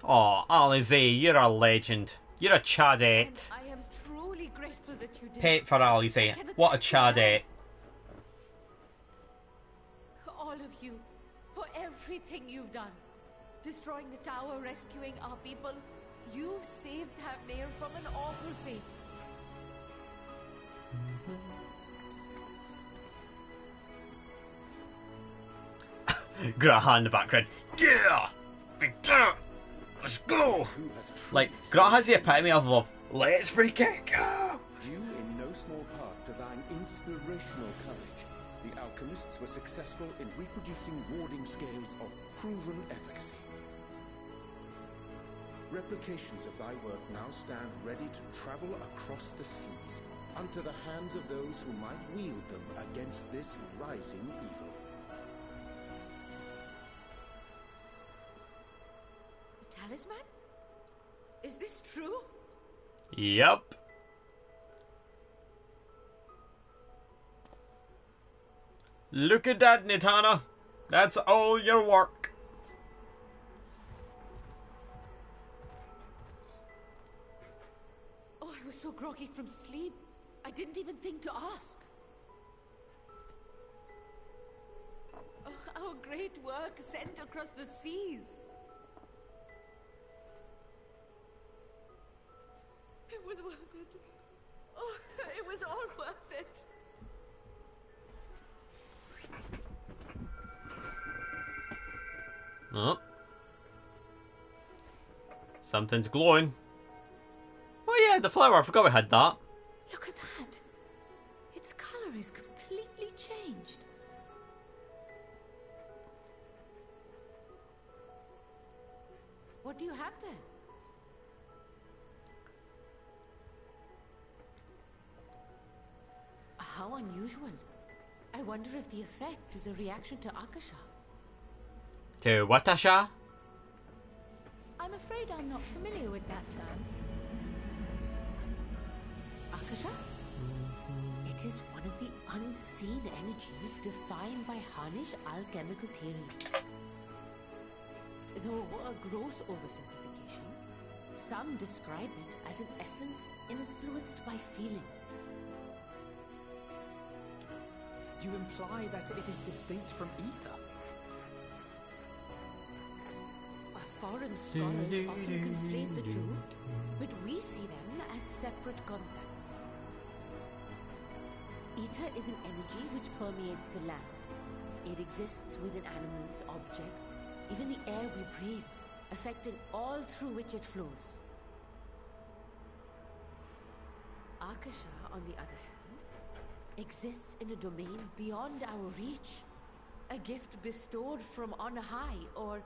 Oh, Alize, you're a legend. You're a chadette. I am truly grateful that you did. Pet for Alize. What a chadette. All of you, for everything you've done. Destroying the tower, rescuing our people. You've saved Thavnair from an awful fate. Graha in the background. Yeah! Let's go! Like, Graha's the epitome of let's freaking go! Due in no small part to thine inspirational courage, the alchemists were successful in reproducing warding scales of proven efficacy. Replications of thy work now stand ready to travel across the seas, unto the hands of those who might wield them against this rising evil. The talisman? Is this true? Yep. Look at that, Nidana. That's all your work. Oh, I was so groggy from sleep. I didn't even think to ask. Oh, our great work sent across the seas. It was worth it. Oh, it was all worth it. Oh. Something's glowing. Oh yeah, the flower. I forgot we had that. Look at that. Its color is completely changed. What do you have there? How unusual. I wonder if the effect is a reaction to Akasha. To Watasha? I'm afraid I'm not familiar with that term. Akasha? It is one of the unseen energies defined by Harnish alchemical theory. Though a gross oversimplification, some describe it as an essence influenced by feelings. You imply that it is distinct from ether. As foreign scholars often conflate the two, but we see them as separate concepts. Ether is an energy which permeates the land. It exists within animals, objects, even the air we breathe, affecting all through which it flows. Akasha, on the other hand, exists in a domain beyond our reach. A gift bestowed from on high, or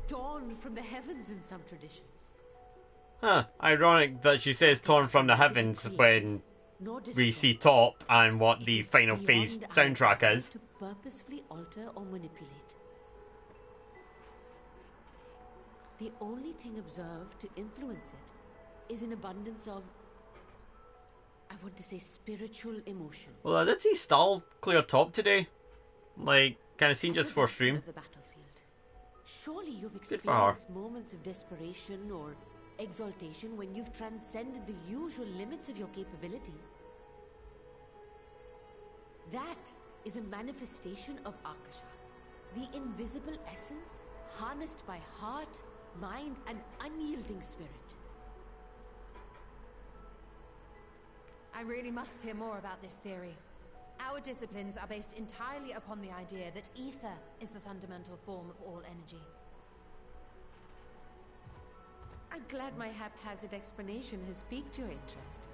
torn from the heavens in some traditions. Huh. Ironic that she says torn from the heavens when we see Top and what the final phase soundtrack is. To purposefully alter or manipulate. The only thing observed to influence it is an abundance of, I want to say, spiritual emotion. Well, I did see Stahl clear Top today. Like, kind of seen just for stream. Of the battlefield. Surely you've Good for her. experienced moments of desperation or exaltation when you've transcended the usual limits of your capabilities. That is a manifestation of Akasha, the invisible essence harnessed by heart, mind, and unyielding spirit. I really must hear more about this theory. Our disciplines are based entirely upon the idea that ether is the fundamental form of all energy. I'm glad my haphazard explanation has piqued your interest.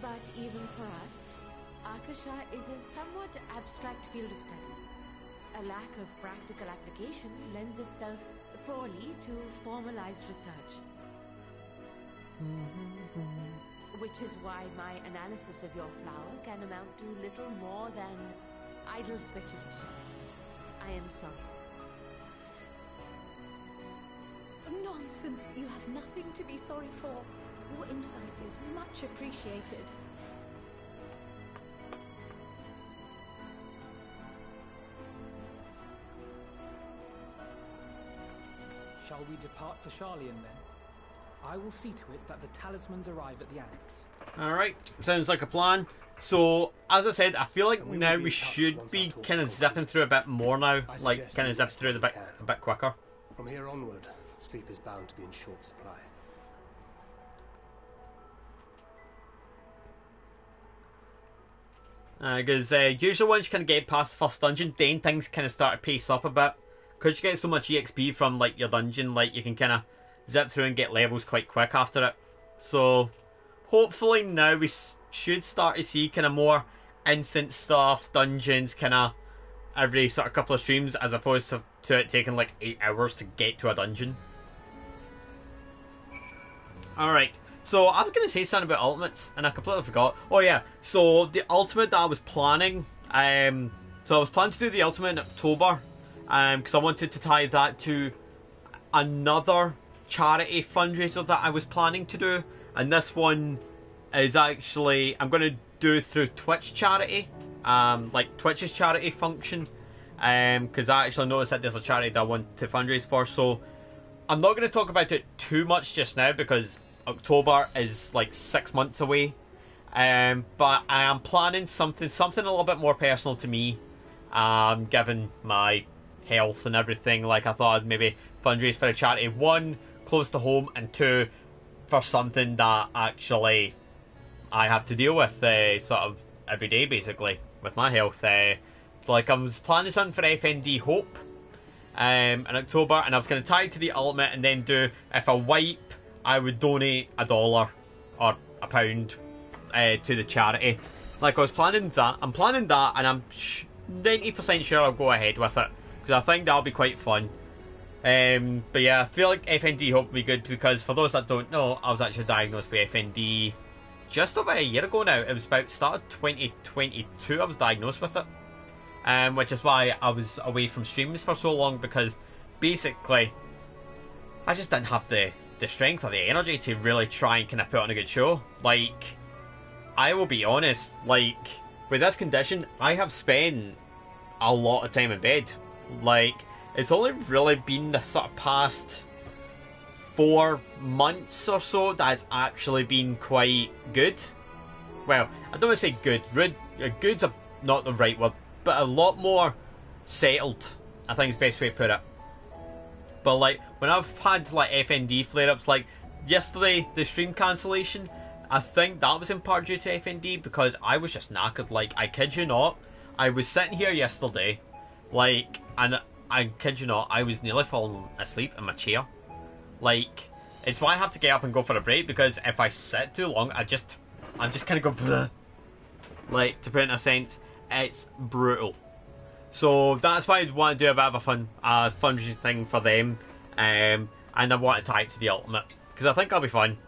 But even for us, Akasha is a somewhat abstract field of study. A lack of practical application lends itself poorly to formalized research. Which is why my analysis of your flower can amount to little more than idle speculation. I am sorry. Nonsense! You have nothing to be sorry for. Your insight is much appreciated. Shall we depart for Charlian then? I will see to it that the talismans arrive at the annex. Alright, sounds like a plan. So, as I said, I feel like now we should be kind of zipping through a bit more now. Like, kind of zip through a bit quicker. From here onward, sleep is bound to be in short supply. Because usually once you kind of get past the first dungeon, then things kind of start to pace up a bit. Because you get so much EXP from like your dungeon, like you can kind of zip through and get levels quite quick after it. So hopefully now we should start to see kind of more instant stuff, dungeons, kind of every sort of couple of streams, as opposed to it taking like 8 hours to get to a dungeon. Alright, so I was going to say something about ultimates, and I completely forgot. Oh yeah, so the ultimate that I was planning, so I was planning to do the ultimate in October, because I wanted to tie that to another charity fundraiser that I was planning to do, and this one is actually, I'm going to do through Twitch charity, like Twitch's charity function, because I actually noticed that there's a charity that I want to fundraise for, so I'm not going to talk about it too much just now because October is like 6 months away, but I am planning something a little bit more personal to me, given my health and everything. Like, I thought I'd maybe fundraise for a charity, 1, close to home, and 2, for something that actually I have to deal with sort of every day, basically, with my health. Like, I was planning something for FND Hope in October, and I was going to tie it to the ultimate and then do, if I wipe, I would donate $1 or £1 to the charity. Like, I was planning that. I'm planning that, and I'm 90% sure I'll go ahead with it, because I think that'll be quite fun. But yeah, I feel like FND Hope will be good, because for those that don't know, I was actually diagnosed with FND just over a year ago now. It was about start of 2022 I was diagnosed with it. Which is why I was away from streams for so long, because basically I just didn't have the strength or the energy to really try and kind of put on a good show. Like, I will be honest, like, with this condition, I have spent a lot of time in bed. Like, it's only really been the sort of past 4 months or so that's actually been quite good. Well, I don't want to say good. Good's not the right word, but a lot more settled, I think is the best way to put it. But like, when I've had like FND flare-ups, like yesterday, the stream cancellation, I think that was in part due to FND, because I was just knackered. Like, I kid you not, I was sitting here yesterday, like, and I kid you not, I was nearly falling asleep in my chair. Like, it's why I have to get up and go for a break, because if I sit too long, I'm just kind of go bleh. Like, to put it in a sense, it's brutal. So that's why I want to do a bit of a fun fundraising thing for them, and I want to tie it to the ultimate, because I think it'll be fun.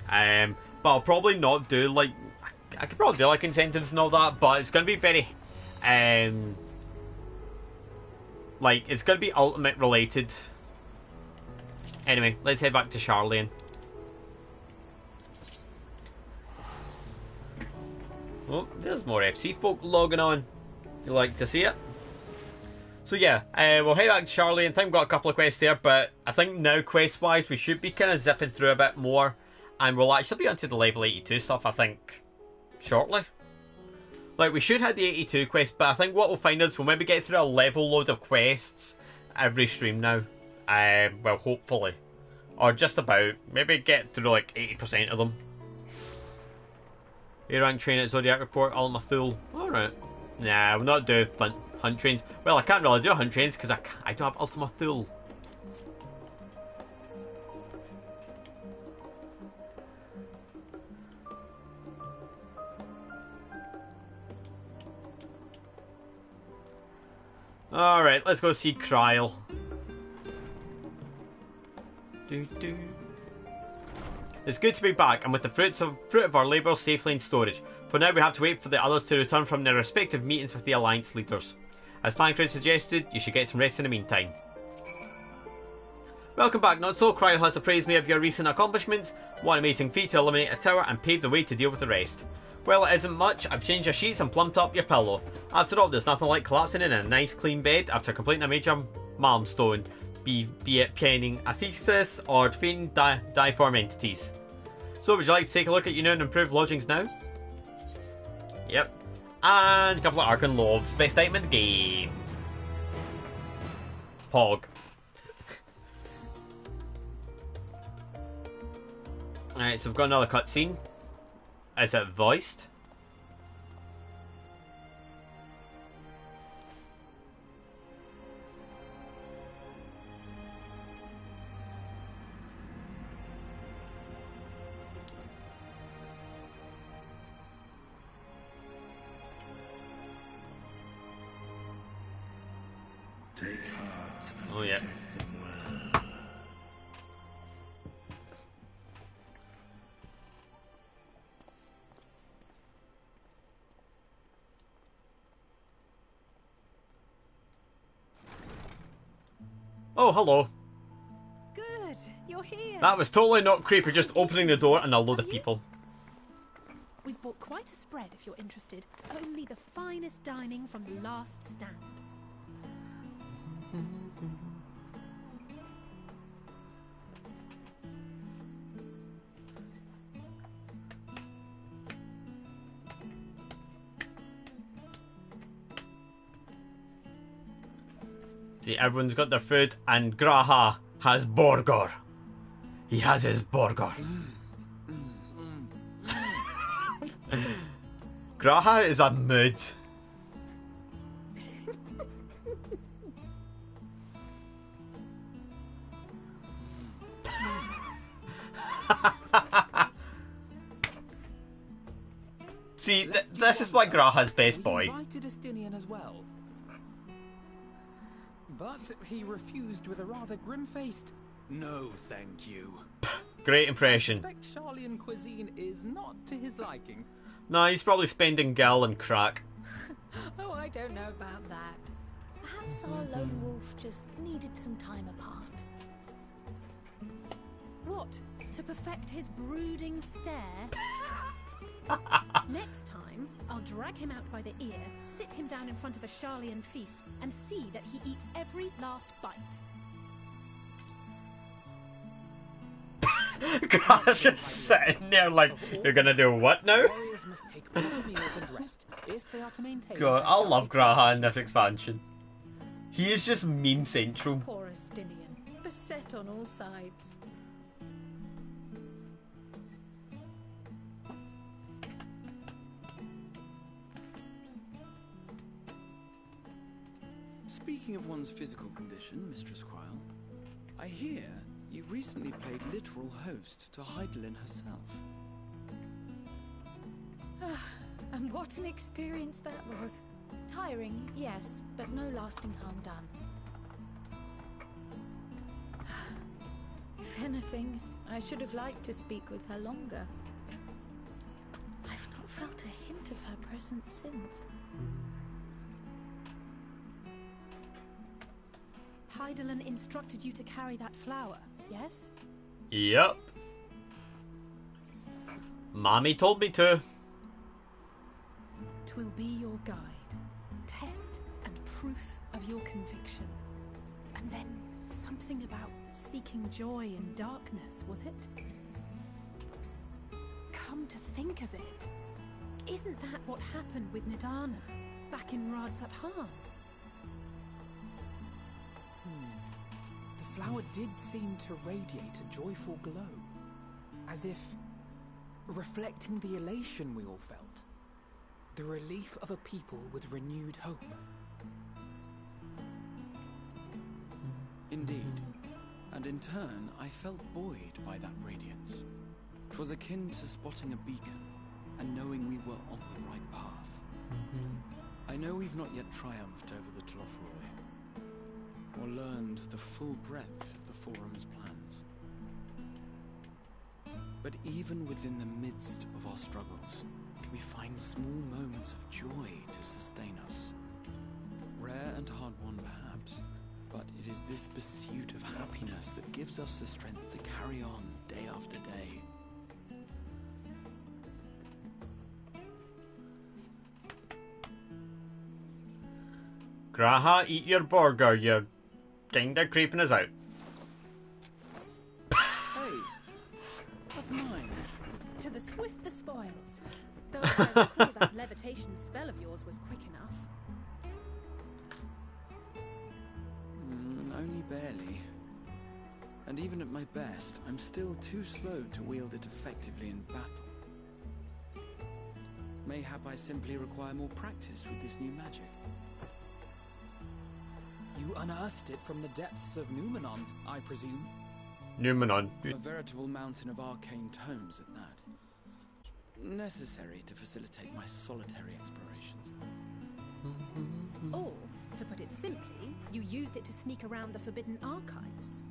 But I'll probably not do like, I could probably do like incentives and all that, but it's going to be very like, it's going to be ultimate related. Anyway, let's head back to Charlian. Oh, there's more FC folk logging on. You like to see it? So yeah, we'll head back to Charlian. I think we've got a couple of quests there, but I think now quest-wise we should be kind of zipping through a bit more, and we'll actually be onto the level 82 stuff, I think, shortly. Like, we should have the 82 quest, but I think what we'll find is we'll maybe get through a level load of quests every stream now. Well, hopefully. Or just about. Maybe get through like 80% of them. A-rank train at Zodiac Report, all my fool. Alright. Nah, we'll not do hunt trains. Well, I can't really do hunt trains because I don't have Ultima Thule. Alright, let's go see Kryl. It's good to be back, and with the fruit of our labours safely in storage. For now we have to wait for the others to return from their respective meetings with the Alliance leaders. As Thancred suggested, you should get some rest in the meantime. Welcome back, Not So. Kryl has appraised me of your recent accomplishments. One amazing feat to eliminate a tower and pave the way to deal with the rest. Well, it isn't much. I've changed your sheets and plumped up your pillow. After all, there's nothing like collapsing in a nice clean bed after completing a major milestone, be it penning a thesis or defeating deiform entities. So would you like to take a look at your new and improved lodgings now? Yep. And a couple of Archon Loaves. Best item in the game. Pog. Alright, so we've got another cutscene. Is it voiced? Take heart and Oh, yeah. protect them well. Oh, hello. Good, you're here. That was totally not creepy, just opening the door and a load of people. We've bought quite a spread if you're interested. Only the finest dining from the last stand. See, everyone's got their food, and Graha has burger. He has his burger. Graha is a mood. See, this is why Graha's best boy. We invited Estinian as well, but he refused with a rather grim-faced "No, thank you." Great impression. I suspect Charlian cuisine is not to his liking. No, he's probably spending gil and crack. Oh, I don't know about that. Perhaps our lone wolf just needed some time apart. What? To perfect his brooding stare? Next time, I'll drag him out by the ear, sit him down in front of a Charlian feast, and see that he eats every last bite. Graha's just sitting there like, you're gonna do what now? Warriors must take proper meals and rest if they are to maintain. God, I love Graha in this expansion. He is just meme central. Poor Estinian, beset on all sides. Speaking of one's physical condition, Mistress Kryl, I hear you recently played literal host to Heidelin herself. And what an experience that was. Tiring, yes, but no lasting harm done. If anything, I should have liked to speak with her longer. I've not felt a hint of her presence since. Heidelin instructed you to carry that flower, yes? Yep. Mommy told me to. 'Twill be your guide, test and proof of your conviction. And then something about seeking joy in darkness, was it? Come to think of it, isn't that what happened with Nidana back in Radzat-Han? The flower did seem to radiate a joyful glow, as if reflecting the elation we all felt, the relief of a people with renewed hope. Indeed, and in turn I felt buoyed by that radiance. 'Twas akin to spotting a beacon and knowing we were on the right path. I know we've not yet triumphed over the Tlofroi, or learned the full breadth of the Forum's plans. But even within the midst of our struggles, we find small moments of joy to sustain us. Rare and hard-won perhaps, but it is this pursuit of happiness that gives us the strength to carry on day after day. Graha, eat your burger, you're kinda creeping us out. Hey, that's mine. To the swift the spoils. Though I recall that levitation spell of yours was quick enough. Only barely. And even at my best, I'm still too slow to wield it effectively in battle. Mayhap I simply require more practice with this new magic. You unearthed it from the depths of Numenon, I presume? Numenon. A veritable mountain of arcane tomes at that. Necessary to facilitate my solitary explorations. Or, to put it simply, you used it to sneak around the Forbidden Archives.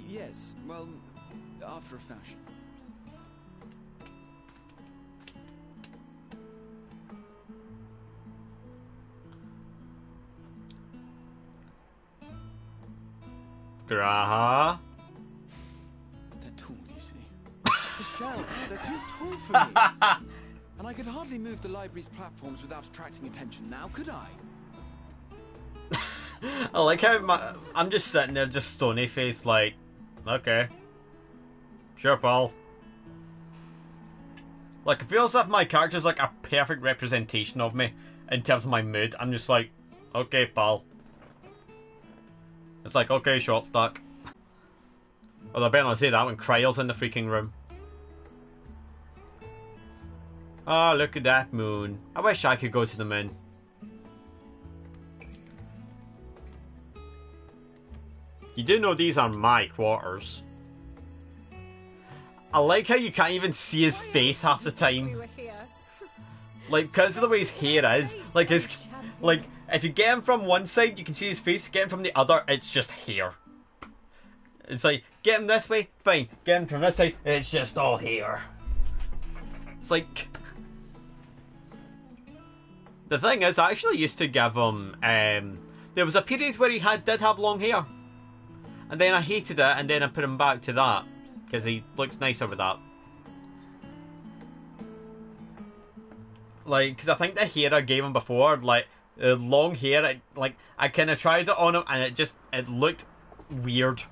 Yes, well, after a fashion. Graha. They're tall, you see. The shelves, they're too tall for me. And I could hardly move the library's platforms without attracting attention now, could I? I like how I'm just sitting there, just stony faced, like, okay. Sure, pal. Like, it feels like my character's like a perfect representation of me in terms of my mood. I'm just like, okay, pal. It's like, okay, short stack. Although I better not say that when Kryle's in the freaking room. Oh, look at that moon. I wish I could go to the moon. You do know these are my quarters. I like how you can't even see his face half the time. Like, because of the way his hair is. Like, if you get him from one side, you can see his face. Get him from the other, it's just hair. It's like, get him this way, fine. Get him from this side, it's just all hair. It's like... The thing is, I actually used to give him... there was a period where he did have long hair. And then I hated it, and then I put him back to that. Because he looks nicer with that. Like, because I think the hair I gave him before, like, long hair, I kind of tried it on him, and it looked weird.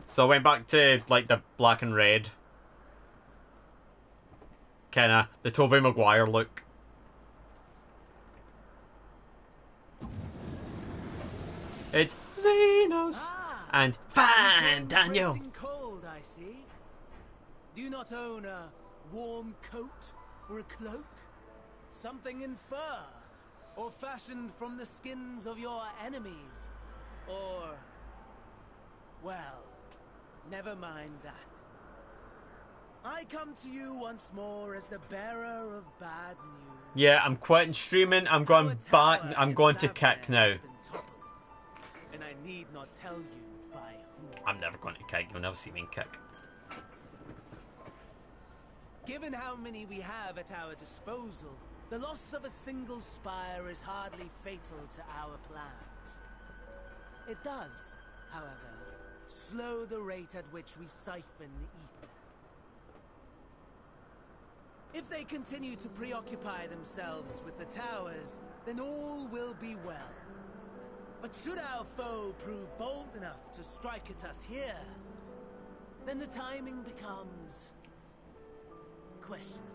So I went back to, like, the black and red. Kind of, the Tobey Maguire look. It's Xenos and Fan Daniel. Cold, I see. Do you not own a warm coat or a cloak? Something in fur, or fashioned from the skins of your enemies, or... well, never mind that. I come to you once more as the bearer of bad news. Yeah, I'm quitting streaming. I'm going back. I'm going to kick now. And I need not tell you by whom. I'm never going to kick. You'll never see me kick. Given how many we have at our disposal, the loss of a single spire is hardly fatal to our plans. It does, however, slow the rate at which we siphon the ether. If they continue to preoccupy themselves with the towers, then all will be well. But should our foe prove bold enough to strike at us here, then the timing becomes questionable.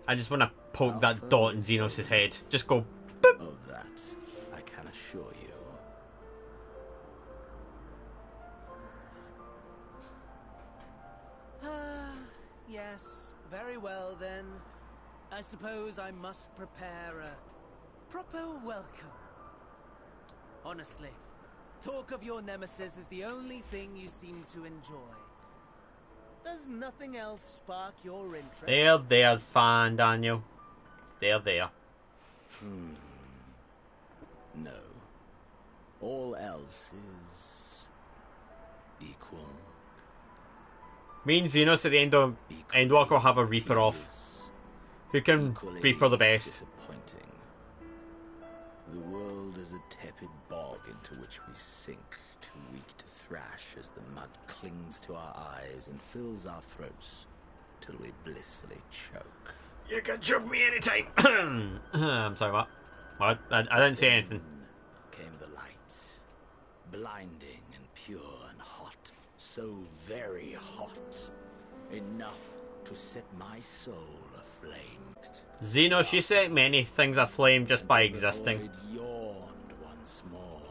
I just want to poke that dot in Xenos' head. Just go. Boop. Of that, I can assure you. Yes, very well then. I suppose I must prepare a proper welcome. Honestly, talk of your nemesis is the only thing you seem to enjoy. Does nothing else spark your interest? There, fan, Daniel. There. No. All else is equal. Me and Xenos at the end of Endwalker will have a Reaper off. Who can Reaper the best? Disappointing. The world is a tepid bog into which we sink, too weak to thrash as the mud clings to our eyes and fills our throats till we blissfully choke. You can choke me anytime. I'm sorry, what? What? I didn't say anything. Came the light, blinding and pure and hot, so very hot, enough to set my soul aflame. Xeno, she set many things aflame just by existing. The void yawned once more,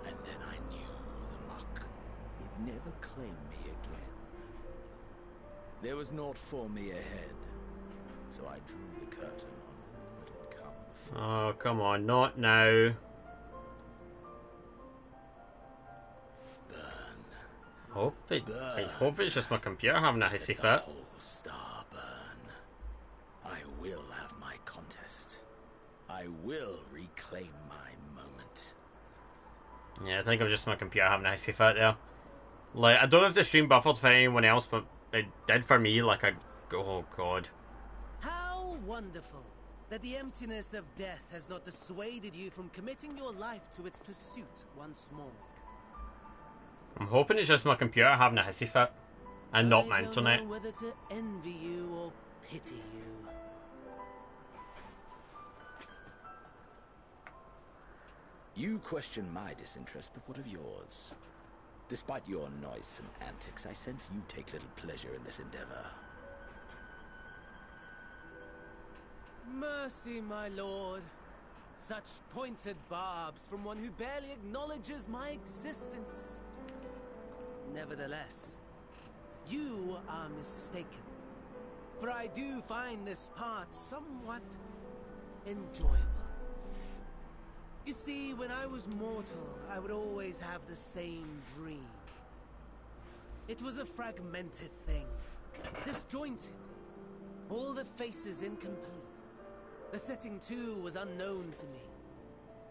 and then I knew the muck would never claim me again. There was naught for me ahead, so I drew the curtain on all that had come before. Oh, come on, not now. I hope it's just my computer having a hissy fit. Star burn. I will have my contest. I will reclaim my moment. Yeah, I think it was just my computer having a hissy fit there. Like, I don't know if the stream buffered for anyone else, but it did for me. Like, oh god. How wonderful that the emptiness of death has not dissuaded you from committing your life to its pursuit once more. I'm hoping it's just my computer having a hissy fit, and not my internet. I don't know whether to envy you or pity you. You question my disinterest, but what of yours? Despite your noisome antics, I sense you take little pleasure in this endeavor. Mercy, my lord. Such pointed barbs from one who barely acknowledges my existence. Nevertheless, you are mistaken. For I do find this part somewhat enjoyable. You see, when I was mortal, I would always have the same dream. It was a fragmented thing, disjointed, all the faces incomplete. The setting, too, was unknown to me.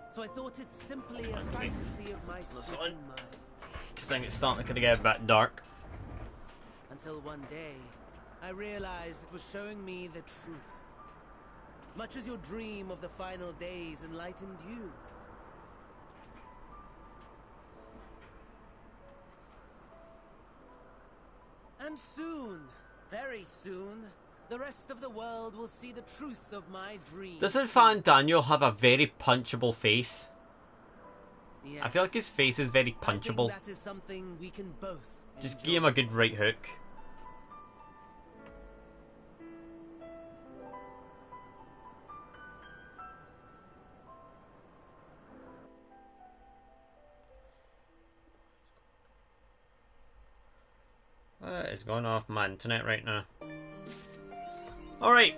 So I thought it simply a fantasy of my slipping mind. I think it's starting to get a bit dark. Until one day, I realized it was showing me the truth. Much as your dream of the final days enlightened you. And soon, very soon, the rest of the world will see the truth of my dream. Doesn't Fan Daniel have a very punchable face? Yes. I feel like his face is very punchable. I think that is something we can both Just enjoy. give him a good right hook. It's going off my internet right now. Alright,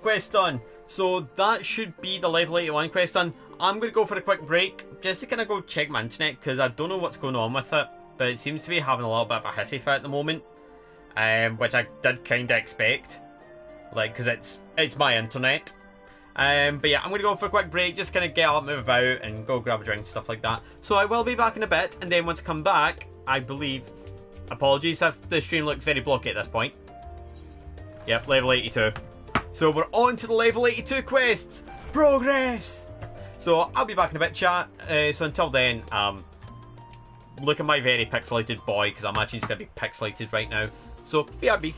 quest done. So that should be the level 81 quest done. I'm going to go for a quick break just to kind of go check my internet because I don't know what's going on with it, but it seems to be having a little bit of a hissy fit at the moment, which I did kind of expect, like, because it's my internet. But yeah, I'm going to go for a quick break, just kind of get up, move about, and go grab a drink, stuff like that. So I will be back in a bit, and then once I come back, I believe, apologies if the stream looks very blocky at this point. Yep, level 82. So we're on to the level 82 quests. Progress! So I'll be back in a bit, chat. So until then, look at my very pixelated boy, because I'm actually just going to be pixelated right now. So, BRB.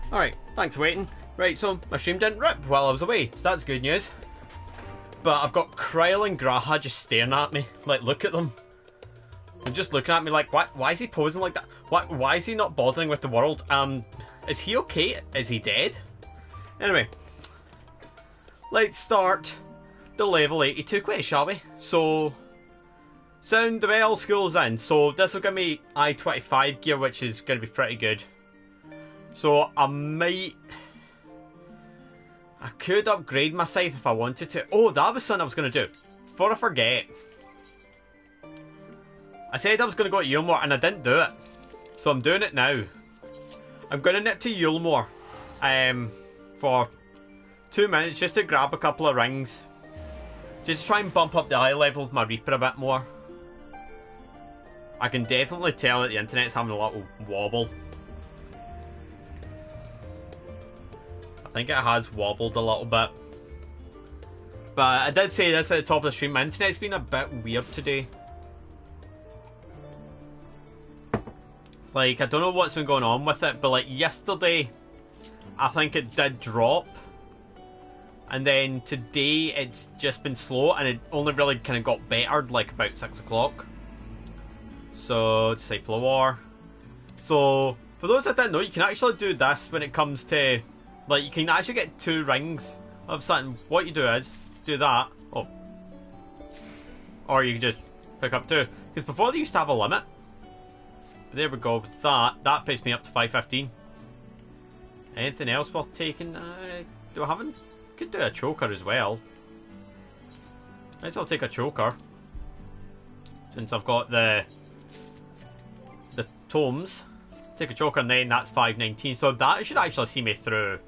Alright, thanks for waiting. Right, so my stream didn't rip while I was away, so that's good news. But I've got Kryl and Graha just staring at me. Like, look at them. They're just looking at me like, why is he posing like that? Why is he not bothering with the world? Is he okay? Is he dead? Anyway, let's start the level 82 quest, shall we? So, sound the bell, school's in. So this will give me I-25 gear, which is going to be pretty good. So I could upgrade my scythe if I wanted to. Oh, that was something I was going to do. Before I forget. I said I was going to go to Yulmore and I didn't do it. So I'm doing it now. I'm going to nip to Yulmore for 2 minutes just to grab a couple of rings. Just to try and bump up the eye level of my Reaper a bit more. I can definitely tell that the internet's having a little wobble. I think it has wobbled a little bit. But I did say this at the top of the stream, my internet's been a bit weird today. Like, I don't know what's been going on with it, but like yesterday, I think it did drop. And then today, it's just been slow, and it only really kind of got better like about 6 o'clock. So, Disciple of War. So, for those that didn't know, you can actually do this when it comes to... Like, you can actually get 2 rings of something. What you do is, do that. Oh. Or you can just pick up 2. Because before they used to have a limit. But there we go. With that, that puts me up to 515. Anything else worth taking? Do I haven't? Could do a choker as well. Might as well take a choker. Since I've got the tomes. Take a choker and then that's 519. So that should actually see me through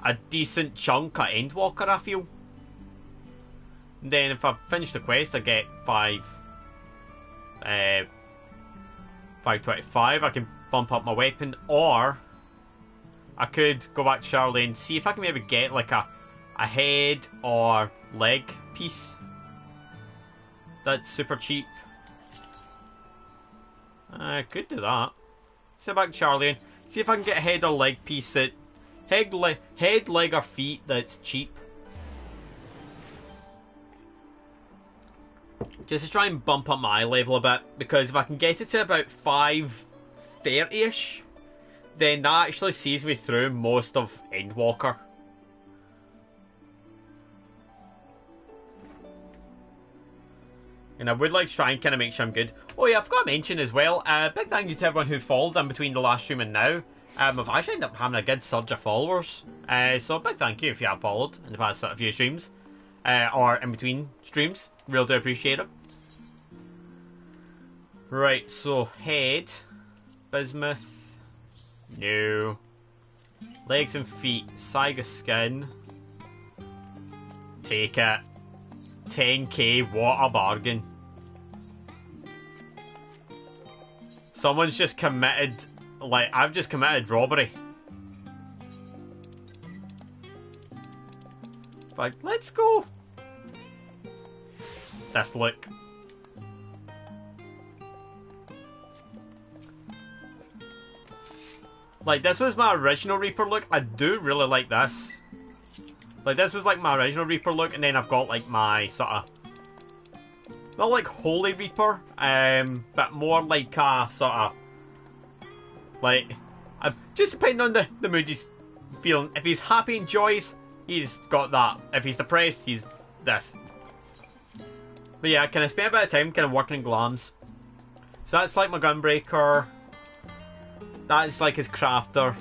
a decent chunk at Endwalker, I feel. And then if I finish the quest, I get 525. I can bump up my weapon, or I could go back to Charlie and see if I can maybe get like a head or leg piece That's super cheap. I could do that. Sit back, Charlie, and see if I can get a head or leg piece that... Head, leg, or feet that's cheap. Just to try and bump up my level a bit, because if I can get it to about 530-ish, then that actually sees me through most of Endwalker. And I would like to try and kind of make sure I'm good. Oh yeah, I forgot to mention as well, big thank you to everyone who followed in between the last stream and now. I've actually ended up having a good surge of followers. So big thank you if you have followed in the past few streams. Or in between streams. Really do appreciate it. Right, so head. Bismuth. No. Legs and feet. Saiga skin. Take it. 10k, what a bargain. Someone's just committed, like, I've just committed robbery. Like, let's go. This look. Like, this was my original Reaper look. I do really like this. Like, this was like my original Reaper look, and then I've got like my sort of, not like Holy Reaper, but more like a sort of, like, just depending on the mood he's feeling. If he's happy and joyous, he's got that. If he's depressed, he's this. But yeah, can I spend a bit of time kind of working in glams? So that's like my Gunbreaker. That's like his crafter.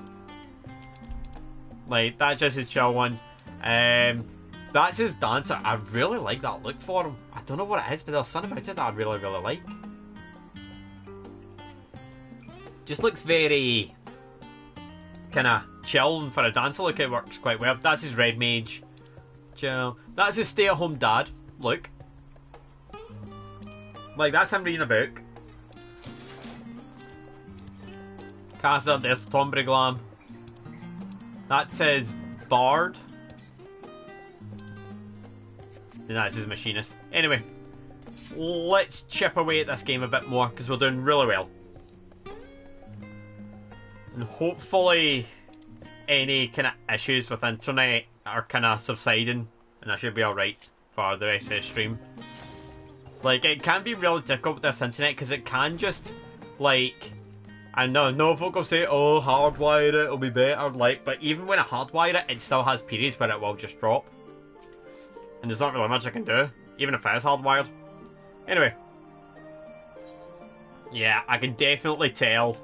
Like, that's just his chill one. That's his dancer. I really like that look for him. I don't know what it is, but there's something about it that I really, really like. Just looks very kind of chill, and for a dancer look it works quite well. That's his red mage. Chill. That's his stay-at-home dad look. Like, that's him reading a book. Caster, there's Tombre Glam. That's his bard. And that's his machinist. Anyway, let's chip away at this game a bit more, because we're doing really well. And hopefully any kind of issues with internet are kind of subsiding, and I should be alright for the rest of the stream. Like, it can be really difficult with this internet, because it can just, like, I know, no folk will say, oh, hardwire it, it'll be better, like, but even when I hardwire it, it still has periods where it will just drop. And there's not really much I can do, even if it is hardwired. Anyway. Yeah, I can definitely tell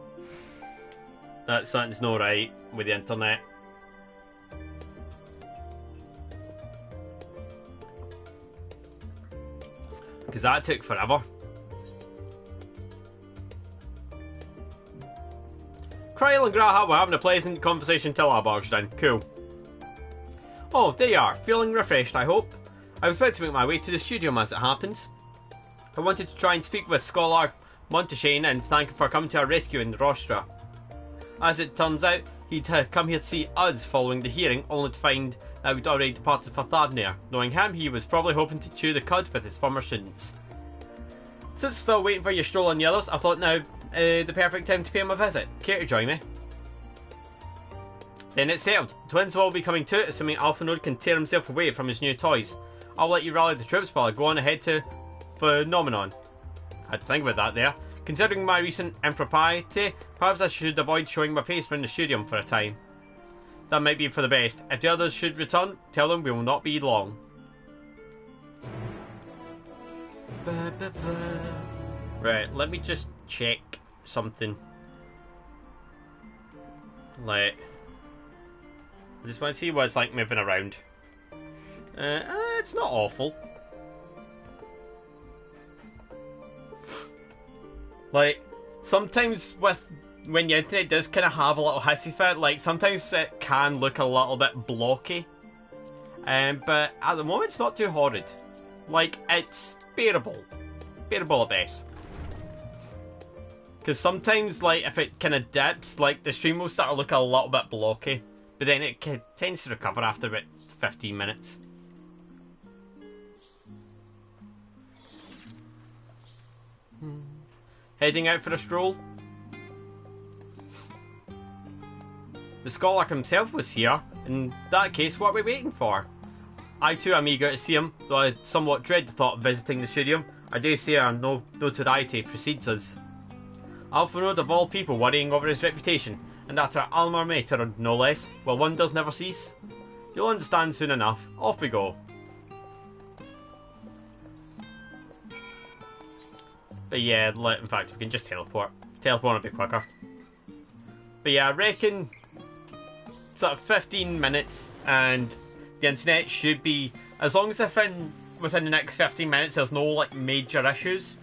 that something's not right with the internet. Because that took forever. Kryl and Graha were having a pleasant conversation till I barged in. Cool. Oh, there you are. Feeling refreshed, I hope. I was about to make my way to the studio as it happens. I wanted to try and speak with Scholar Monteshane and thank him for coming to our rescue in Rostra. As it turns out, he'd come here to see us following the hearing, only to find that we'd already departed for Tharnir. Knowing him, he was probably hoping to chew the cud with his former students. Since we're still waiting for your stroll on the others, I thought now the perfect time to pay him a visit. Care to join me? Then it's settled. Twins will all be coming too, assuming Alphanode can tear himself away from his new toys. I'll let you rally the troops while I go on ahead to Phenomenon. I had to think about that there. Considering my recent impropriety, perhaps I should avoid showing my face around the stadium for a time. That might be for the best. If the others should return, tell them we will not be long. Right, let me just check something. Like, I just want to see what it's like moving around. It's not awful. Like, sometimes when the internet does kind of have a little hissy fit, like, sometimes it can look a little bit blocky. But at the moment it's not too horrid. Like, it's bearable. Bearable at best. Because sometimes, like, if it kind of dips, like, the stream will start to look a little bit blocky. But then it tends to recover after about 15 minutes. Heading out for a stroll? The scholar himself was here. In that case, what are we waiting for? I too am eager to see him, though I somewhat dread the thought of visiting the studium. I dare say our notoriety precedes us. Alphonode of all people worrying over his reputation, and that our alma mater no less, well, wonders never cease. You'll understand soon enough. Off we go. But yeah, in fact, we can just teleport. Teleport will be quicker. But yeah, I reckon sort of 15 minutes and the internet should be, as long as within the next 15 minutes there's no like major issues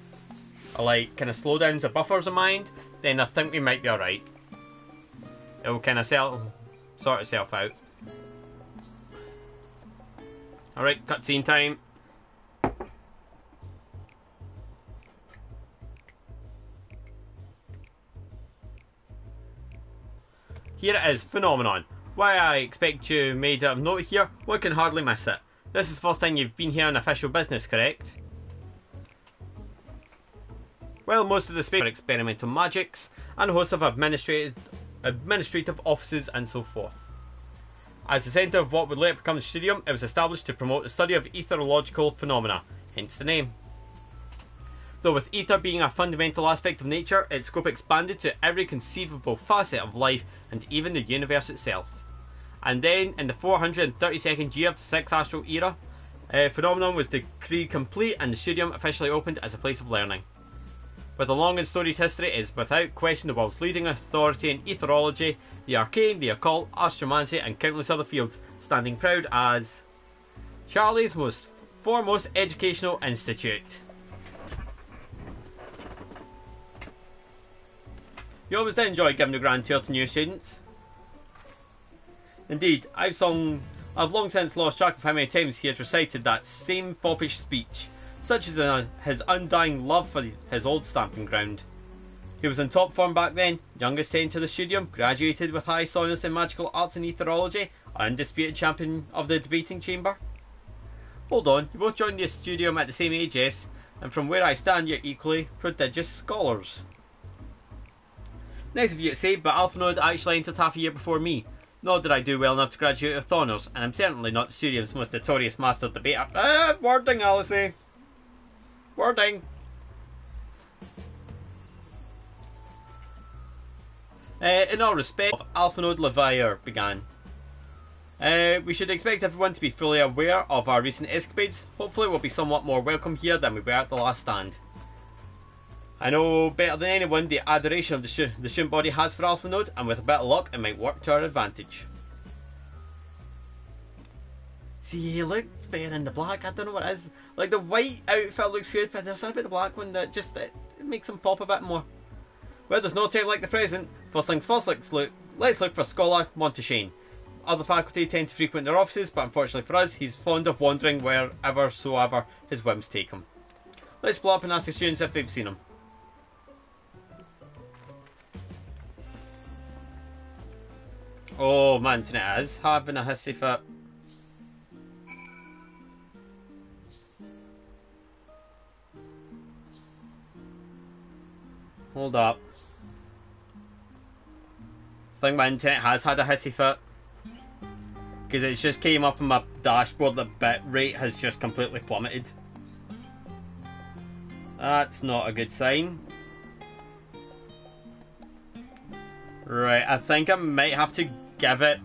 or like kind of slowdowns or buffers of mind, then I think we might be alright. It'll kind of sort itself out. Alright, cutscene time. Here it is, Phenomenon. Why I expect you made a note here, one can hardly miss it. This is the first time you've been here on official business, correct? Well, most of the space are experimental magics, and a host of administrative offices and so forth. As the centre of what would later become the studium, it was established to promote the study of etherological phenomena, hence the name. Though with ether being a fundamental aspect of nature, its scope expanded to every conceivable facet of life and even the universe itself. And then, in the 432nd year of the 6th Astral Era, Phenomenon was decreed complete and the studium officially opened as a place of learning. With a long and storied history, it is without question the world's leading authority in etherology, the arcane, the occult, astromancy and countless other fields, standing proud as Charlie's foremost educational institute. You always did enjoy giving a grand tour to new students. Indeed, I've long since lost track of how many times he has recited that same foppish speech, such as his undying love for his old stamping ground. He was in top form back then, youngest to enter the studium, graduated with high honours in magical arts and etherology, undisputed champion of the debating chamber. Hold on, you both joined the studium at the same age, yes, and from where I stand you're equally prodigious scholars. Nice of you to say, but Alphonode actually entered half a year before me. Nor did I do well enough to graduate with honours, and I'm certainly not the studium's most notorious master debater. Wording, Alice. Wording. In all respect, Alphonode Levier began. We should expect everyone to be fully aware of our recent escapades. Hopefully we'll be somewhat more welcome here than we were at the last stand. I know better than anyone the adoration of the student body has for Alphonode, and with a bit of luck it might work to our advantage. See, he looks better in the black. I don't know what it is. Like, the white outfit looks good, but there's something about the black one that just it makes him pop a bit more. Well, there's no time like the present. First things first, let's look for Scholar Montaigne. Other faculty tend to frequent their offices, but unfortunately for us, he's fond of wandering wherever his whims take him. Let's split up and ask the students if they've seen him. Oh man, tonight is having a hissy fit. Hold up. I think my internet has had a hissy fit. Because it's just came up on my dashboard, the bit rate has just completely plummeted. That's not a good sign. Right, I think I might have to give it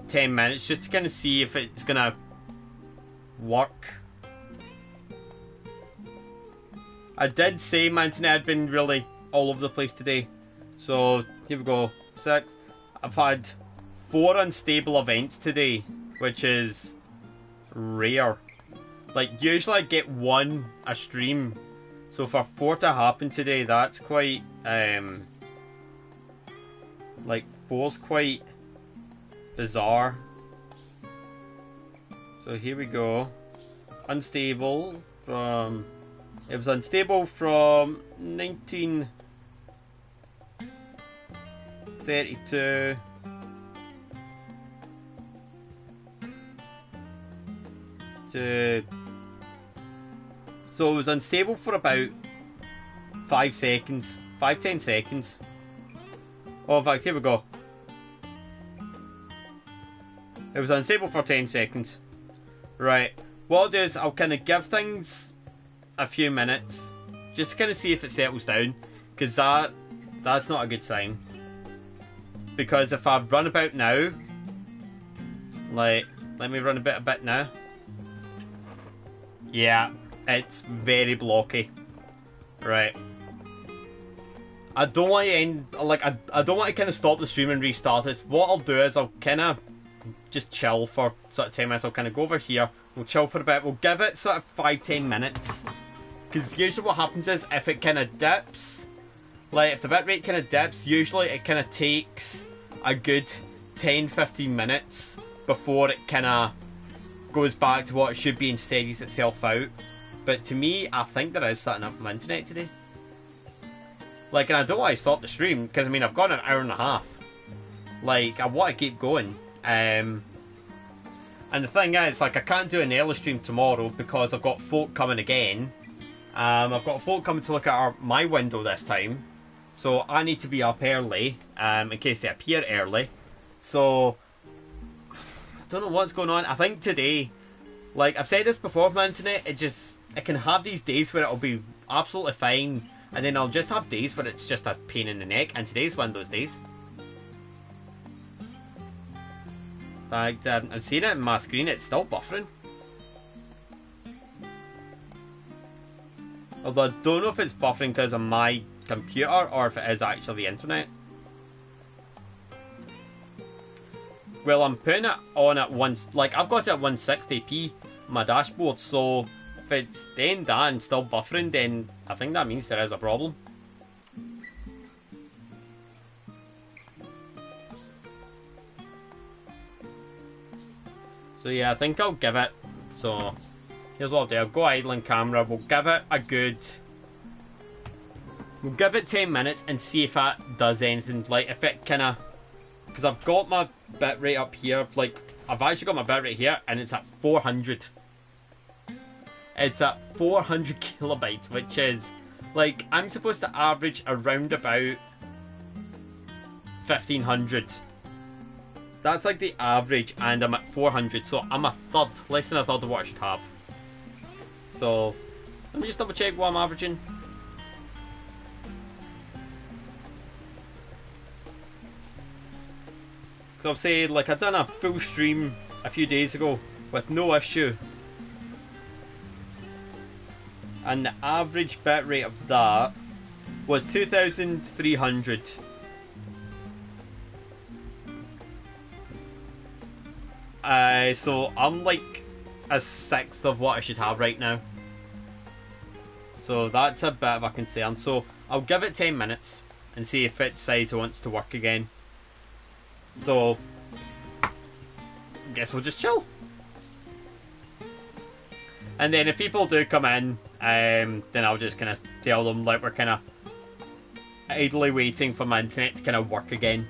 10 minutes just to kind of see if it's gonna work. I did say my internet had been really all over the place today. So, here we go. 6. I've had 4 unstable events today, which is rare. Like, usually I get 1 a stream. So for 4 to happen today, that's quite, like, 4's quite bizarre. So here we go. Unstable from... It was unstable from 1932 to... So it was unstable for about 5 seconds. 5-10 seconds. Oh, in fact, here we go. It was unstable for 10 seconds. Right. What I'll do is I'll kind of give things a few minutes. Just to kind of see if it settles down. Because that's not a good sign. Because if I run about now... Like, let me run a bit now. Yeah, it's very blocky. Right. I don't want to end... Like, I don't want to kind of stop the stream and restart it. What I'll do is I'll kind of just chill for sort of 10 minutes. I'll kind of go over here. We'll chill for a bit. We'll give it sort of 5-10 minutes. Because usually what happens is if it kind of dips... Like, if the bitrate kind of dips, usually it kind of takes a good 10-15 minutes before it kind of goes back to what it should be and steadies itself out. But to me, I think there is something up with my internet today. Like, and I don't want to stop the stream, because, I mean, I've got an hour and a half. Like, I want to keep going. And the thing is, like, I can't do an early stream tomorrow because I've got folk coming again. I've got folk coming to look at my window this time. So I need to be up early, in case they appear early. So... I don't know what's going on. I think today, like I've said this before with my internet, it can have these days where it'll be absolutely fine, and then I'll just have days where it's just a pain in the neck, and today's one of those days. In fact, I'm seeing it in my screen, it's still buffering. Although I don't know if it's buffering because of my computer or if it is actually the internet. Well, I'm putting it on at like I've got it at 160p on my dashboard, so if it's then that and still buffering, then I think that means there is a problem. So yeah, I think I'll give it, so here's what I'll do, I'll go idling camera, we'll give it a good, we'll give it 10 minutes and see if that does anything, like if it kinda, because I've got my bitrate up here, like, I've actually got my bitrate here, and it's at 400. It's at 400 kilobytes, which is, like, I'm supposed to average around about 1500. That's like the average, and I'm at 400, so I'm a third, less than a third of what I should have. So, let me just double check what I'm averaging. I've said, like, I done a full stream a few days ago with no issue, and the average bitrate of that was 2300. So I'm like a sixth of what I should have right now, so that's a bit of a concern. So I'll give it 10 minutes and see if it decides it wants to work again. So, I guess we'll just chill. And then if people do come in, then I'll just kind of tell them, like, we're kind of idly waiting for my internet to kind of work again.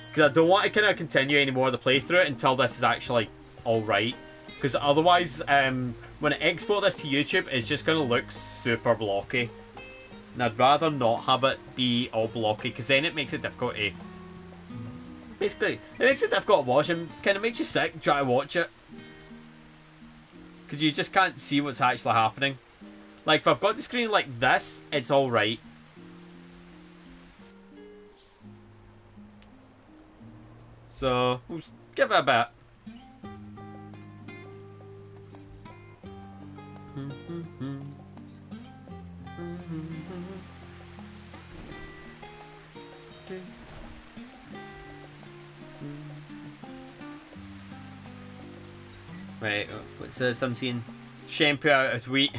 Because I don't want to kind of continue any more of the playthrough until this is actually alright. Because otherwise, when I export this to YouTube, it's just going to look super blocky. And I'd rather not have it be all blocky, because then it makes it difficult to... Basically, it makes it difficult to watch and kind of makes you sick trying to watch it. Because you just can't see what's actually happening. Like, if I've got the screen like this, it's alright. So, we'll give it a bit. Right, what's this? I'm seeing shampoo out of wheat.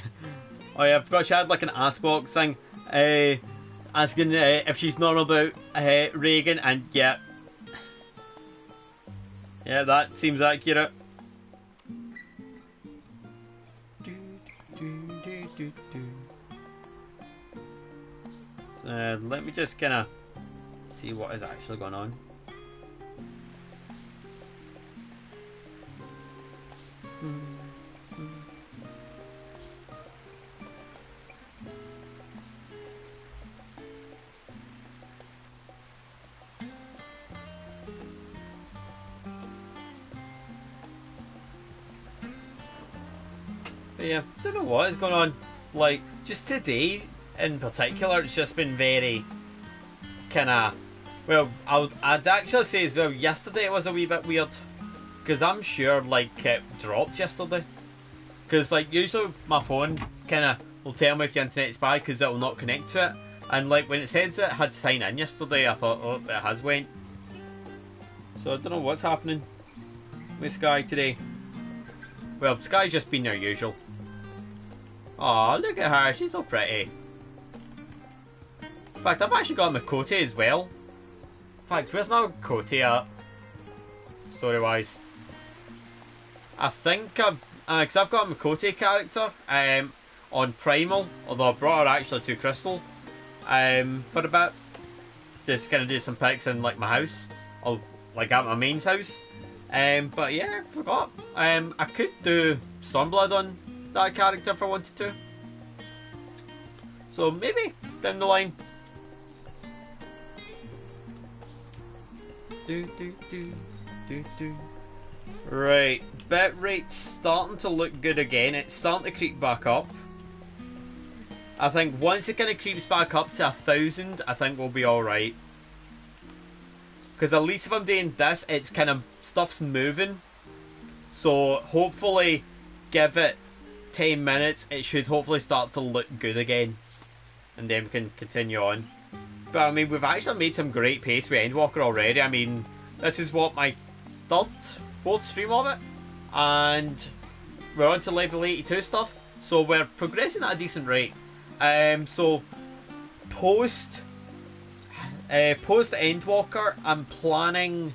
Oh yeah, I've got she had like an ask box thing, asking if she's normal about Reagan, and yeah, that seems accurate. So let me just kind of see what is actually going on. Yeah, don't know what is going on. Like, just today in particular, it's just been very kind of. Well, I'd actually say as well, yesterday it was a wee bit weird. Because I'm sure, like, it dropped yesterday. Because, like, usually my phone kind of will tell me if the internet's bad because it will not connect to it. And, like, when it says it had to sign in yesterday, I thought, oh, it has went. So I don't know what's happening with Sky today. Well, Sky's just been their usual. Aw, look at her, she's so pretty. In fact, I've actually got my Coty as well. In fact, where's my Coty at? Story-wise. I think because I've got my Coty character on Primal, although I brought her actually to Crystal for a bit. Just kind of do some pics in like my house, or like at my mains house. But yeah, I forgot. I could do Stormblood on that character if I wanted to. So maybe down the line. Right, bitrate's starting to look good again. It's starting to creep back up. I think once it kind of creeps back up to 1,000, I think we'll be alright. Because at least if I'm doing this, it's kind of, stuff's moving. So hopefully, give it 10 minutes, it should hopefully start to look good again. And then we can continue on. But I mean, we've actually made some great pace with Endwalker already. I mean, this is what, my fourth stream of it. And we're on to level 82 stuff. So we're progressing at a decent rate. So post Endwalker, I'm planning,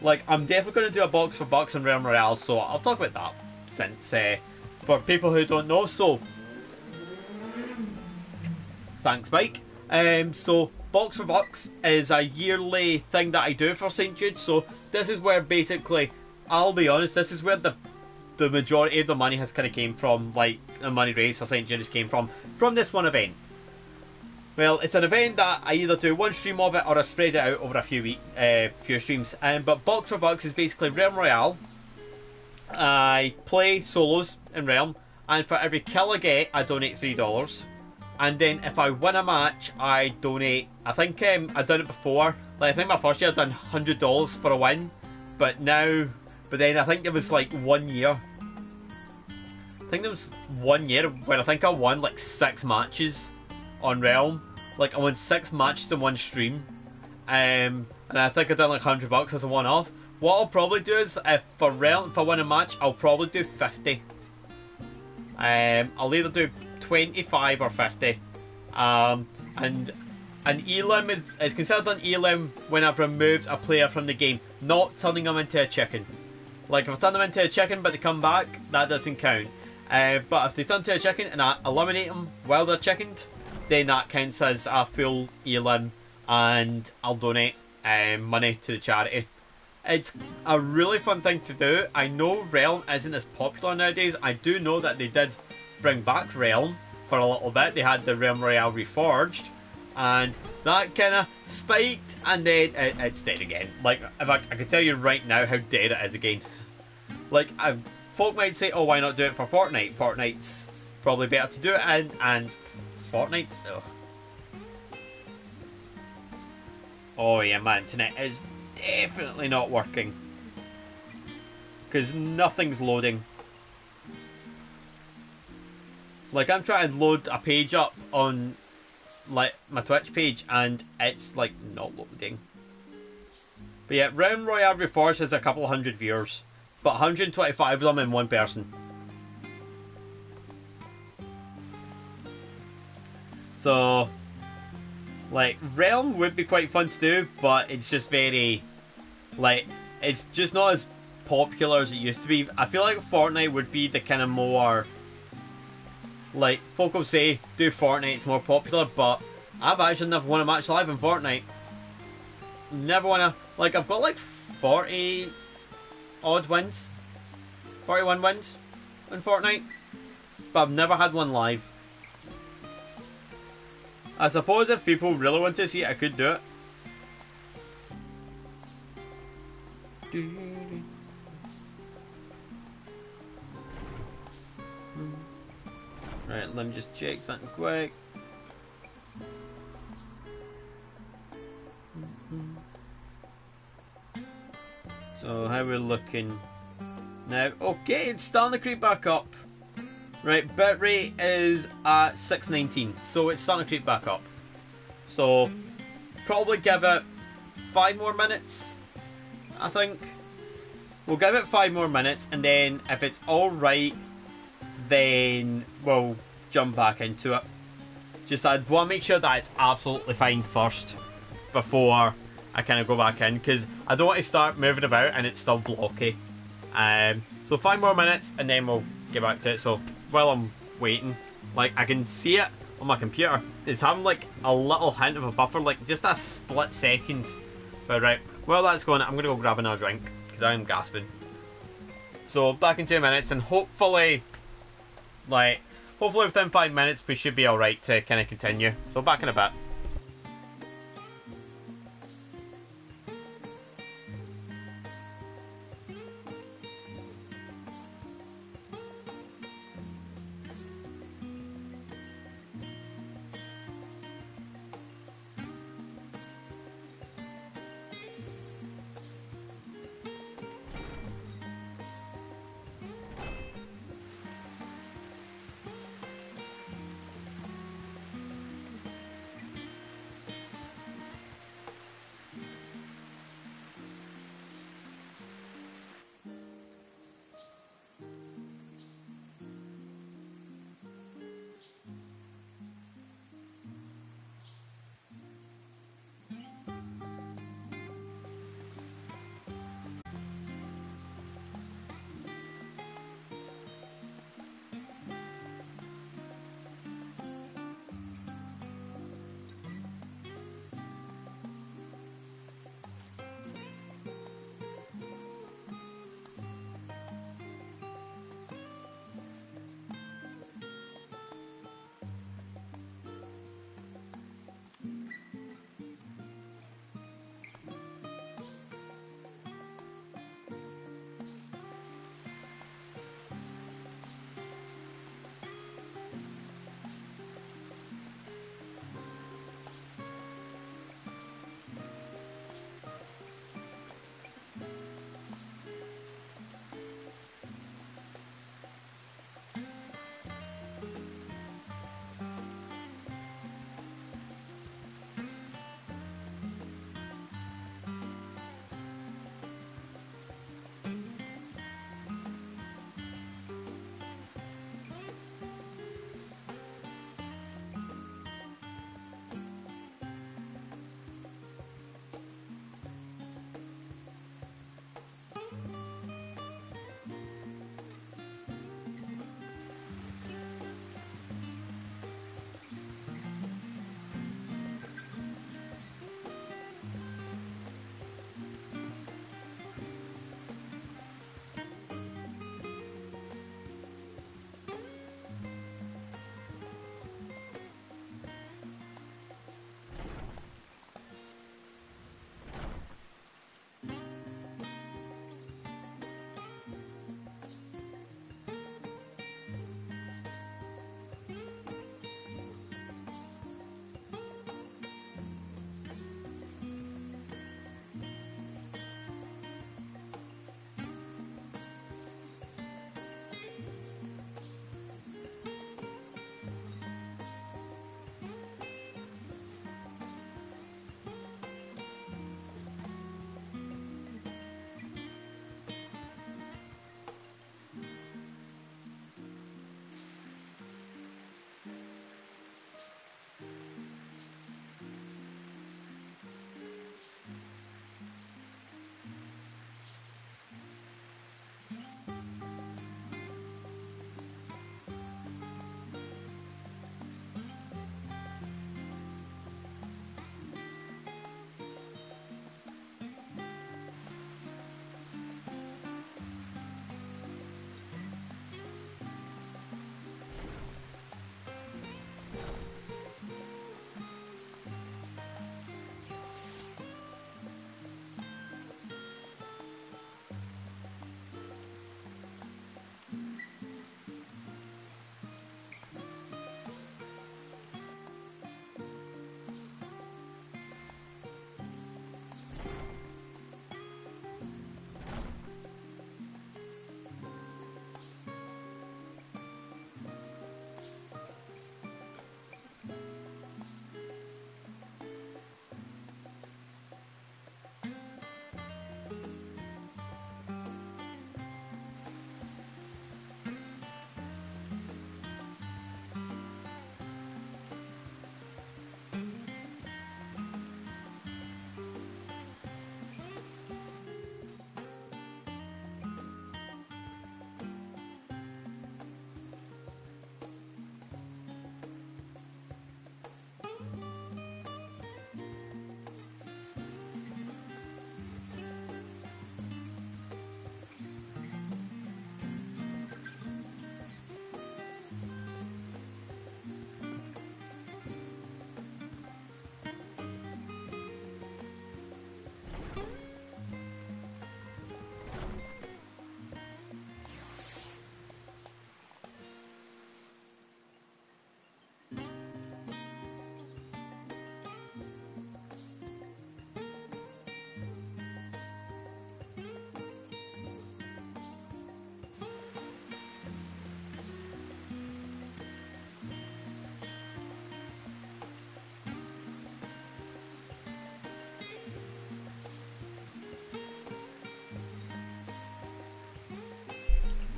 like, I'm definitely going to do a box for box in Realm Royale, so I'll talk about that since for people who don't know. So thanks, Mike. So box for box is a yearly thing that I do for St. Jude. So this is where basically, I'll be honest, this is where the majority of the money has kind of came from. Like, the money raised for St. Jude's came from this one event. Well, it's an event that I either do one stream of it or I spread it out over a few streams. But box for box is basically Realm Royale. I play solos in Realm, and for every kill I get, I donate $3. And then if I win a match, I donate. I think I've done it before. Like, I think my first year I've done $100 for a win, but then I think there was like 1 year. I think there was 1 year where I think I won like 6 matches on Realm. Like, I won 6 matches in one stream, and I think I've done like $100 as a one-off. What I'll probably do is, if I win a match, I'll probably do 50. I'll either do 25 or 50. And an elim is considered an elim when I've removed a player from the game, not turning them into a chicken. Like, if I turn them into a chicken but they come back, that doesn't count. But if they turn into a chicken and I eliminate them while they're chickened, then that counts as a full elim, and I'll donate money to the charity. It's a really fun thing to do. I know Realm isn't as popular nowadays. I do know that they did bring back Realm for a little bit. They had the Realm Royale Reforged, and that kind of spiked, and then it's dead again. Like, in fact, I can tell you right now how dead it is again. Like, folk might say, oh, why not do it for Fortnite? Fortnite's probably better to do it in, and Fortnite's... ugh. Oh yeah, my internet is definitely not working. Because nothing's loading. Like, I'm trying to load a page up on, like, my Twitch page, and it's, like, not loading. But yeah, Realm Royale Reforged has a couple of hundred viewers, but 125 of them in one person. So, like, Realm would be quite fun to do, but it's just very, like, it's just not as popular as it used to be. I feel like Fortnite would be the kind of more, like, folk will say, do Fortnite, it's more popular, but I've actually never won a match live in Fortnite. Never won a, like, I've got like 40 odd wins, 41 wins in Fortnite, but I've never had one live. I suppose if people really want to see it, I could do it. Right, let me just check something quick. So how we're looking now? Okay, it's starting to creep back up. Right, bitrate is at 619, so it's starting to creep back up. So probably give it 5 more minutes, I think. We'll give it 5 more minutes, and then if it's alright, then we'll jump back into it. Just I want to make sure that it's absolutely fine first before I kind of go back in, because I don't want to start moving about and it's still blocky. So 5 more minutes and then we'll get back to it. So while I'm waiting, like, I can see it on my computer. It's having like a little hint of a buffer, like just a split second. But right, while that's going, I'm going to go grab another drink because I am gasping. So back in 2 minutes, and hopefully within 5 minutes we should be alright to kind of continue. So back in a bit.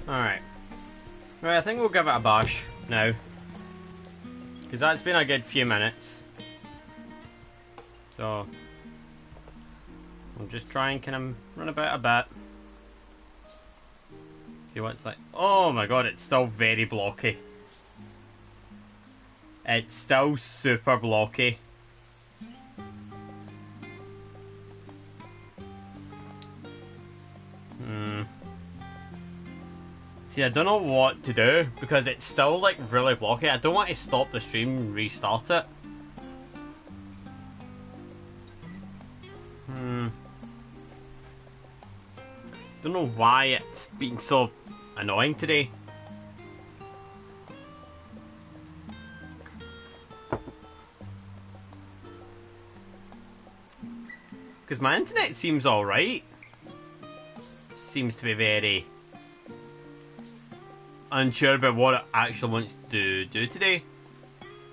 Alright. Right, I think we'll give it a bash now. Because that's been a good few minutes. So, we'll just try and kind of run about a bit. See what it's like. Oh my god, it's still very blocky. It's still super blocky. See, I don't know what to do because it's still like really blocky. I don't want to stop the stream and restart it. Don't know why it's being so annoying today. Because my internet seems alright. Seems to be very unsure about what it actually wants to do today.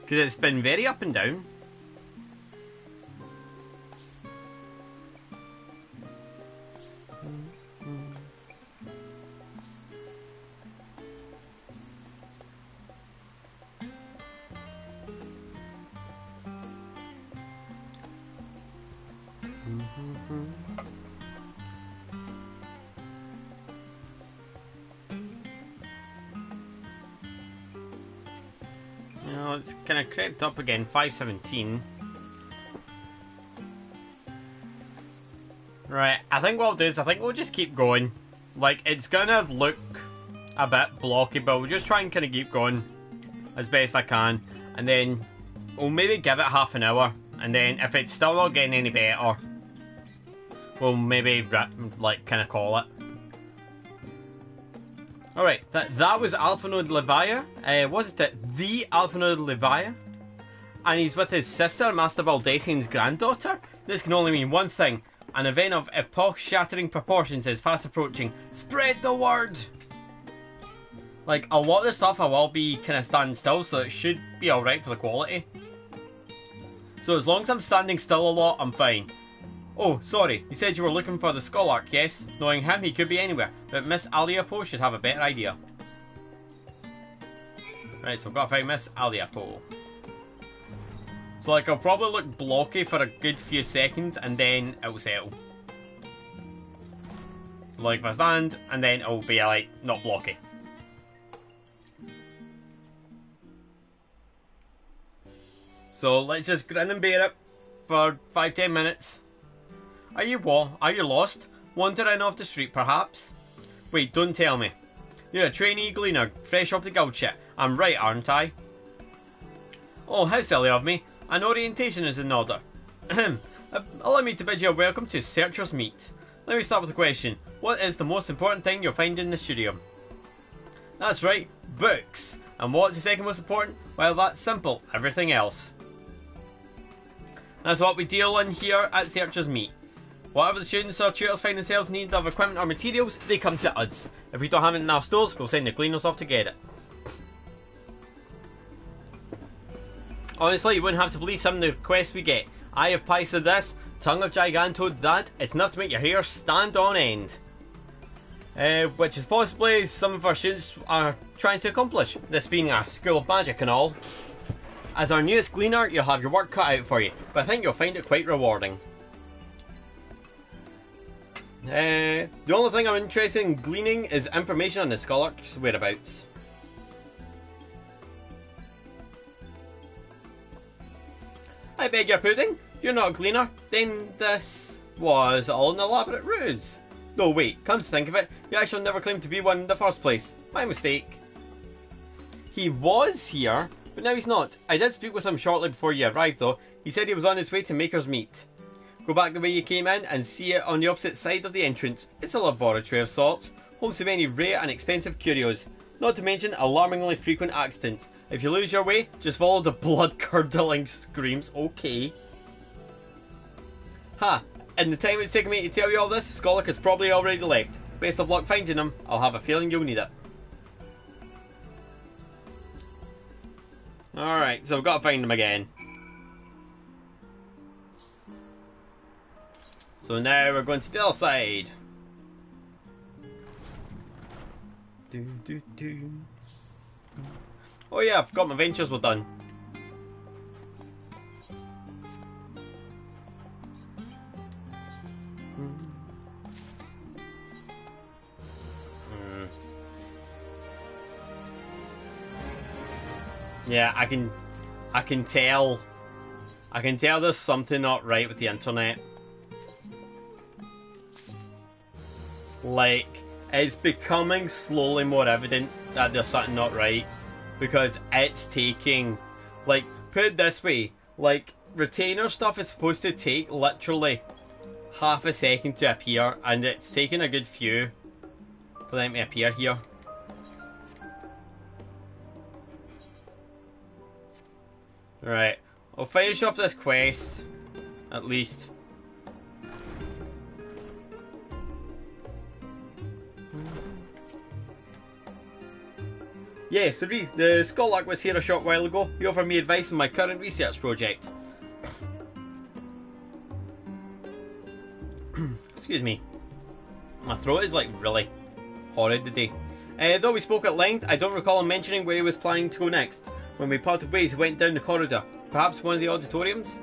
Because it's been very up and down. It's kind of crept up again, 517. Right, I think what I'll do is I think we'll just keep going. Like, it's gonna look a bit blocky, but we'll just try and kind of keep going as best I can. And then we'll maybe give it half an hour. And then if it's still not getting any better, we'll maybe, like, kind of call it. Alright, that was Alphonode Levia. Wasn't it the Alphonode Levia? And he's with his sister, Master Baldacian's granddaughter? This can only mean one thing. An event of epoch-shattering proportions is fast approaching. Spread the word! Like, a lot of the stuff I will be kind of standing still, so it should be alright for the quality. So as long as I'm standing still a lot, I'm fine. Oh, sorry, you said you were looking for the Scholark, yes? Knowing him, he could be anywhere, but Miss Aliapo should have a better idea. Right, so I've got to find Miss Aliapo. So, like, I'll probably look blocky for a good few seconds, and then it'll settle. So, like, if I stand, and then it'll be, like, not blocky. So, let's just grin and bear it for 5-10 minutes. Are you what? Are you lost? Wandering off the street, perhaps? Wait, don't tell me. You're a trainee gleaner, fresh off the guild ship. I'm right, aren't I? Oh, how silly of me. An orientation is in order. Allow me to bid you a welcome to Searcher's Meet. Let me start with a question. What is the most important thing you'll find in the studio? That's right, books. And what's the second most important? Well, that's simple. Everything else. That's what we deal in here at Searcher's Meet. Whatever the students or tutors find themselves in need of equipment or materials, they come to us. If we don't have it in our stores, we'll send the cleaners off to get it. Honestly, you wouldn't have to believe some of the requests we get. Eye of Pysa this, Tongue of Gigantode that, it's enough to make your hair stand on end. Which is possibly some of our students are trying to accomplish, this being a school of magic and all. As our newest gleaner, you'll have your work cut out for you, but I think you'll find it quite rewarding. The only thing I'm interested in gleaning is information on the Scholark's whereabouts. I beg your pudding? You're not a gleaner? Then this was all an elaborate ruse. No, wait, come to think of it, you actually never claimed to be one in the first place. My mistake. He was here, but now he's not. I did speak with him shortly before you arrived though. He said he was on his way to Maker's Meet. Go back the way you came in and see it on the opposite side of the entrance. It's a laboratory of sorts, home to many rare and expensive curios, not to mention alarmingly frequent accidents. If you lose your way, just follow the blood-curdling screams, okay. Ha! In the time it's taken me to tell you all this, Scholark has probably already left. Best of luck finding him, I'll have a feeling you'll need it. Alright, so we've got to find him again. So now we're going to the other side. Oh yeah, I've got my ventures well done. Yeah, I can tell there's something not right with the internet. Like, it's becoming slowly more evident that there's something not right, because it's taking, like, put it this way, like, retainer stuff is supposed to take literally half a second to appear, and it's taking a good few for them to appear here. Right, I'll finish off this quest, at least. Yes, the Skulllock was here a short while ago. He offered me advice on my current research project. Excuse me. My throat is like really horrid today. Though we spoke at length, I don't recall him mentioning where he was planning to go next. When we parted ways, he went down the corridor. Perhaps one of the auditoriums?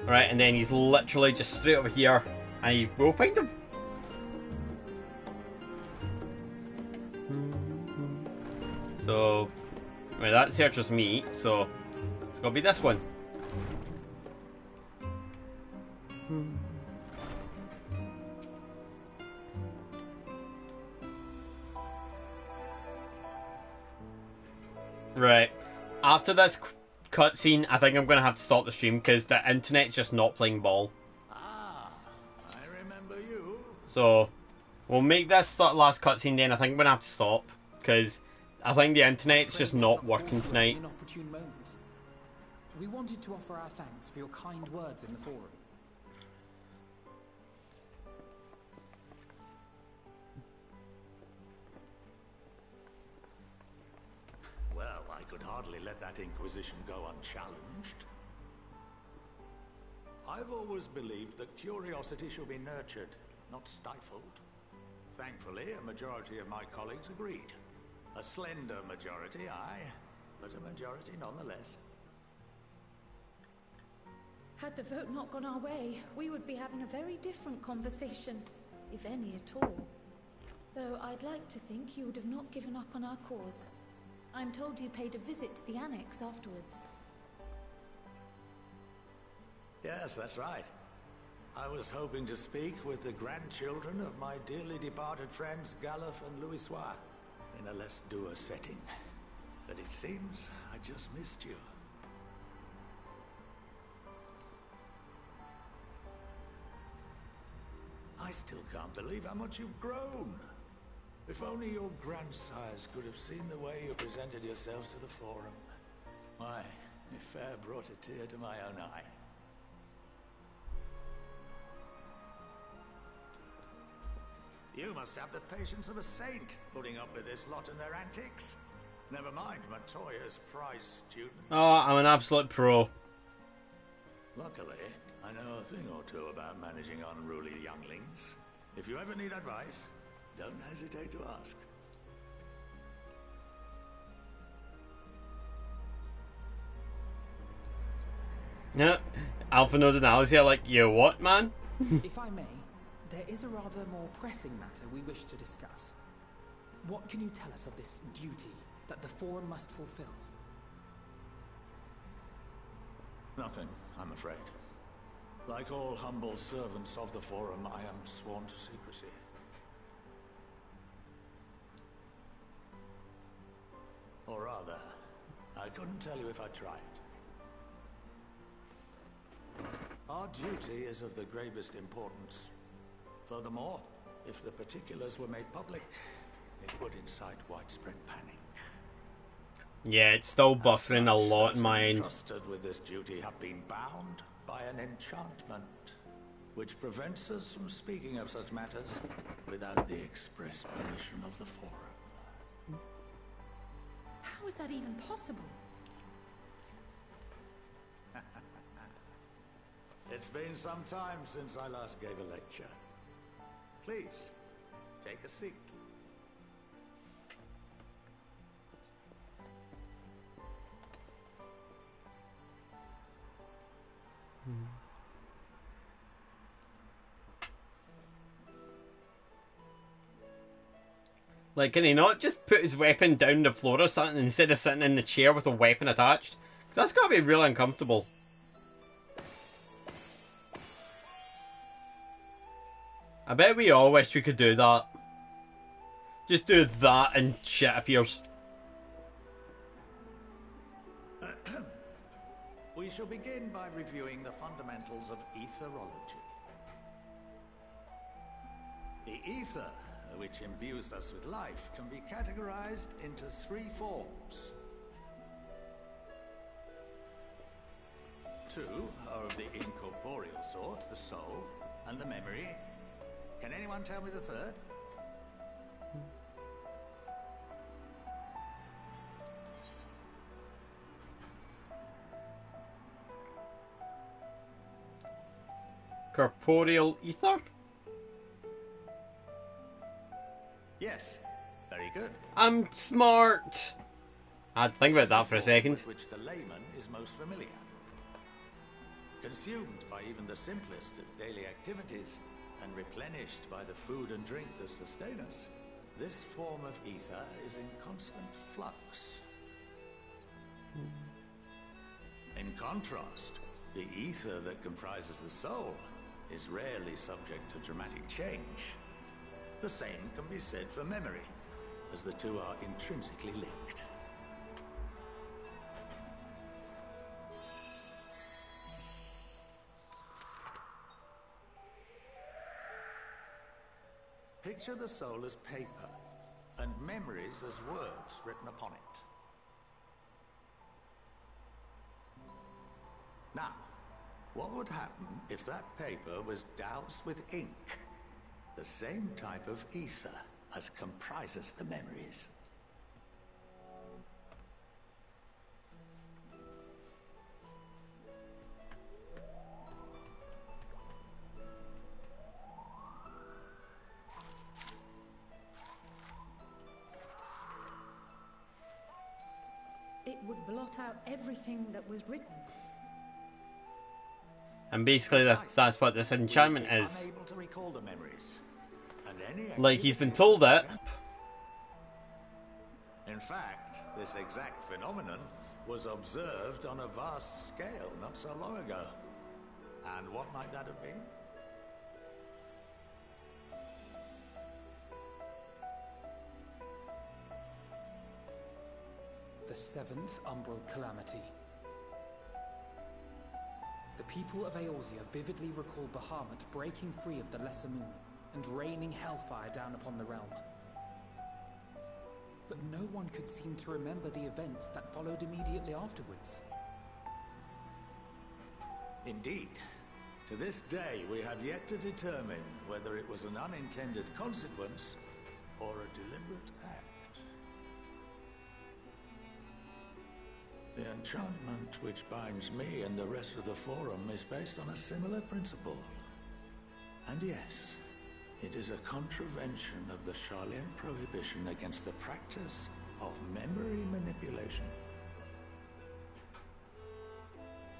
Alright, and then he's literally just straight over here. And we'll find him. So, right, that searches me, so it's gonna be this one. Right, after this cutscene, I think I'm gonna have to stop the stream because the internet's just not playing ball. Ah, I remember you. So, we'll make this last cutscene then. I think I'm gonna have to stop because I think the internet's just not working tonight. An opportune moment. We wanted to offer our thanks for your kind words in the forum. Well, I could hardly let that Inquisition go unchallenged. I've always believed that curiosity should be nurtured, not stifled. Thankfully, a majority of my colleagues agreed. A slender majority, aye, but a majority nonetheless. Had the vote not gone our way, we would be having a very different conversation, if any at all. Though I'd like to think you would have not given up on our cause. I'm told you paid a visit to the annex afterwards. Yes, that's right. I was hoping to speak with the grandchildren of my dearly departed friends Galuf and Louisoix in a less dour setting. But it seems I just missed you. I still can't believe how much you've grown. If only your grandsires could have seen the way you presented yourselves to the Forum. Why, it fair brought a tear to my own eye. You must have the patience of a saint, putting up with this lot and their antics. Never mind Matoya's prize student. Oh, I'm an absolute pro. Luckily, I know a thing or two about managing unruly younglings. If you ever need advice, don't hesitate to ask. Yeah, Alpha Node analysis, like, you what, man? If I may, there is a rather more pressing matter we wish to discuss. What can you tell us of this duty that the Forum must fulfill? Nothing, I'm afraid. Like all humble servants of the Forum, I am sworn to secrecy. Or rather, I couldn't tell you if I tried. Our duty is of the gravest importance. Furthermore, if the particulars were made public, it would incite widespread panic. Yeah, it's still buffering a lot in my end. Trusted with this duty have been bound by an enchantment, which prevents us from speaking of such matters without the express permission of the Forum. How is that even possible? It's been some time since I last gave a lecture. Please, take a seat. Like, can he not just put his weapon down the floor or something instead of sitting in the chair with a weapon attached? 'Cause that's gotta be really uncomfortable. I bet we all wish we could do that. Just do that and shit appears. We shall begin by reviewing the fundamentals of etherology. The ether, which imbues us with life, can be categorized into 3 forms. 2 are of the incorporeal sort, the soul and the memory. Can anyone tell me the third? Corporeal ether? Yes, very good. I'm smart. I had to think about that for a second. With which the layman is most familiar. Consumed by even the simplest of daily activities and replenished by the food and drink that sustain us, this form of ether is in constant flux. In contrast, the ether that comprises the soul is rarely subject to dramatic change. The same can be said for memory, as the two are intrinsically linked. Picture the soul as paper, and memories as words written upon it. Now, what would happen if that paper was doused with ink? The same type of ether as comprises the memories. It would blot out everything that was written. And basically that's what this enchantment is. Unable to recall the memories. And any Like he's been told it. In fact, this exact phenomenon was observed on a vast scale not so long ago. And what might that have been? The 7th Umbral Calamity. The people of Eorzea vividly recall Bahamut breaking free of the Lesser Moon and raining hellfire down upon the realm. But no one could seem to remember the events that followed immediately afterwards. Indeed. To this day, we have yet to determine whether it was an unintended consequence or a deliberate act. The enchantment which binds me and the rest of the Forum is based on a similar principle. And yes, it is a contravention of the Sharlayan prohibition against the practice of memory manipulation.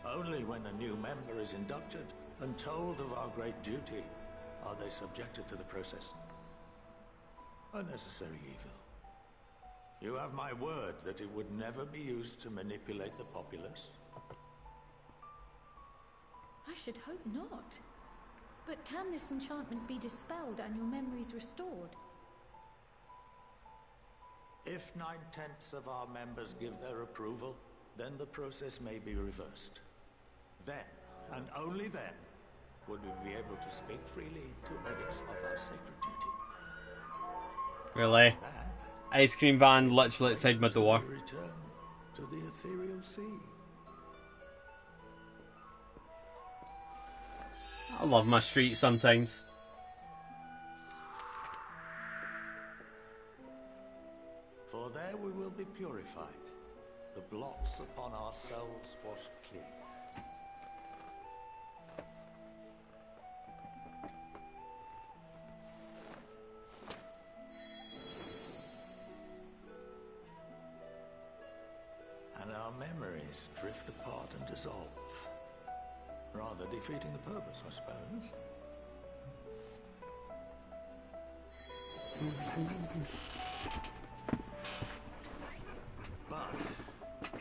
Only when a new member is inducted and told of our great duty are they subjected to the process. A necessary evil. You have my word that it would never be used to manipulate the populace? I should hope not. But can this enchantment be dispelled and your memories restored? If 9/10 of our members give their approval, then the process may be reversed. Then, and only then, would we be able to speak freely to others of our sacred duty. Really? Ice cream van literally outside my door. Return to the ethereal sea. I love my street sometimes. For there we will be purified, the blots upon our souls washed clean. and our memories drift apart and dissolve. Rather defeating the purpose, I suppose. But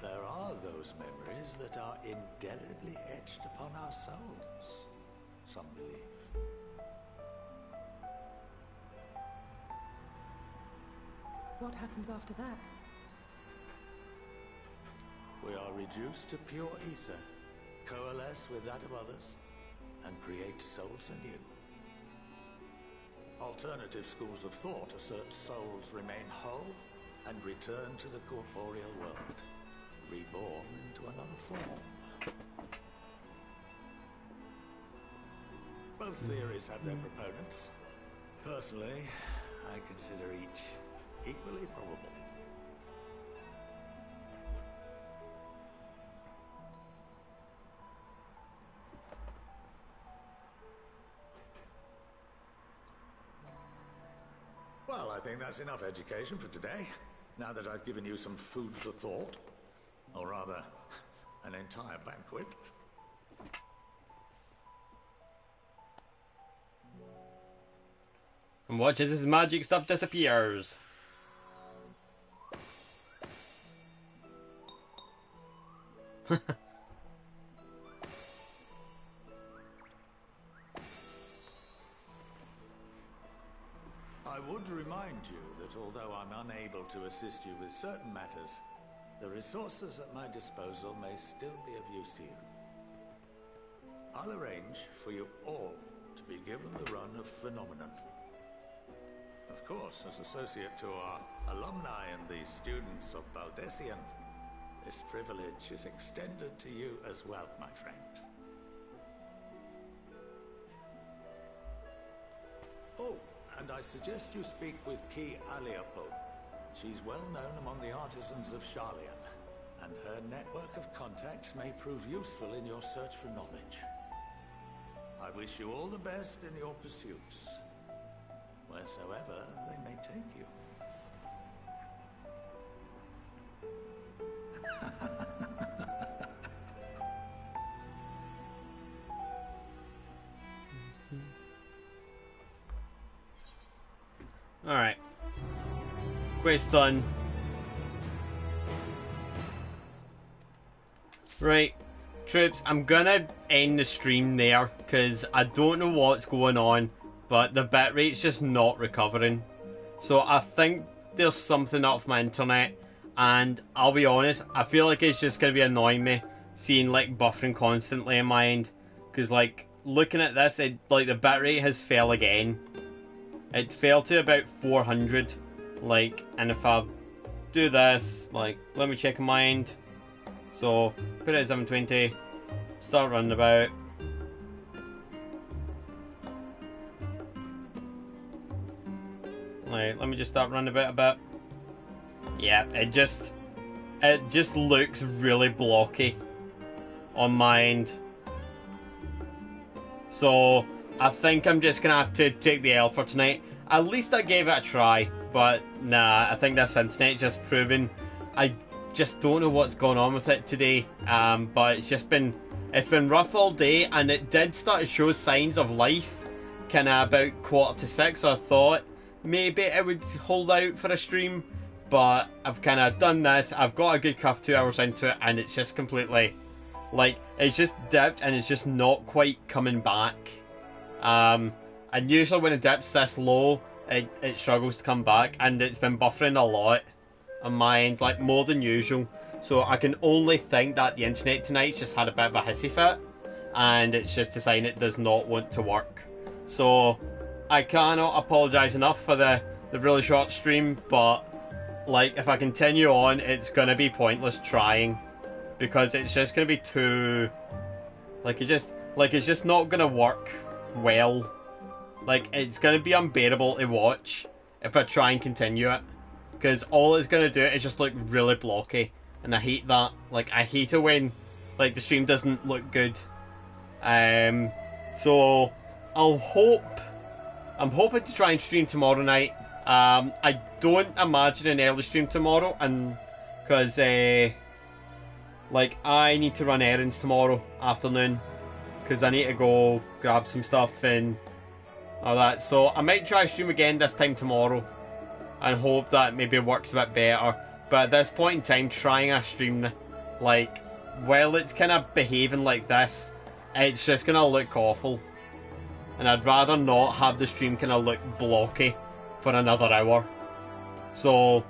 there are those memories that are indelibly etched upon our souls, some believe. What happens after that? We are reduced to pure ether, coalesce with that of others, and create souls anew. Alternative schools of thought assert souls remain whole and return to the corporeal world, reborn into another form. Both theories have their proponents. Personally, I consider each equally probable. Well, I think that's enough education for today, now that I've given you some food for thought. Or rather, an entire banquet. And watch as his magic stuff disappears. I would remind you that although I'm unable to assist you with certain matters, the resources at my disposal may still be of use to you. I'll arrange for you all to be given the run of Phenomenon. Of course, as associate to our alumni and the students of Baldessian, this privilege is extended to you as well, my friend. Oh, and I suggest you speak with Ki Aliapo. She's well known among the artisans of Sharlayan, and her network of contacts may prove useful in your search for knowledge. I wish you all the best in your pursuits, wheresoever they may take you. Alright. Quest done. Right. Troops, I'm gonna end the stream there, because I don't know what's going on, but the bitrate's just not recovering. So I think there's something up with my internet, and I'll be honest, I feel like it's just gonna be annoying me, seeing like buffering constantly in my end. Because like, looking at this, like the bitrate has fell again. It fell to about 400, like, and if I do this, like, let me check in my end. So, put it at 720, start running about. Like, let me just start running about a bit. Yeah, it just looks really blocky on my end. So, I think I'm just gonna have to take the L for tonight. At least I gave it a try, but nah, I think this internet's just proven. I just don't know what's going on with it today. But it's been rough all day, and it did start to show signs of life kinda about 5:45. So I thought maybe it would hold out for a stream, but I've kinda done this, I've got a good couple 2 hours into it, and it's just completely, like, it's just dipped and it's just not quite coming back. And usually when it dips this low, it struggles to come back, and it's been buffering a lot on my end, like more than usual. So I can only think that the internet tonight's just had a bit of a hissy fit, and it's just deciding it does not want to work. So I cannot apologise enough for the really short stream, but like if I continue on, it's gonna be pointless trying, because it's just gonna be too, it's just not gonna work well. Like, it's gonna be unbearable to watch if I try and continue it, because all it's gonna do is just look really blocky, and I hate that. Like, I hate it when like the stream doesn't look good. So I'm hoping to try and stream tomorrow night. I don't imagine an early stream tomorrow, and because Like, I need to run errands tomorrow afternoon because I need to go grab some stuff and all that. So I might try stream again this time tomorrow and hope that maybe it works a bit better. But at this point in time, trying a stream, like, while it's kind of behaving like this, it's just going to look awful. And I'd rather not have the stream kind of look blocky for another hour. So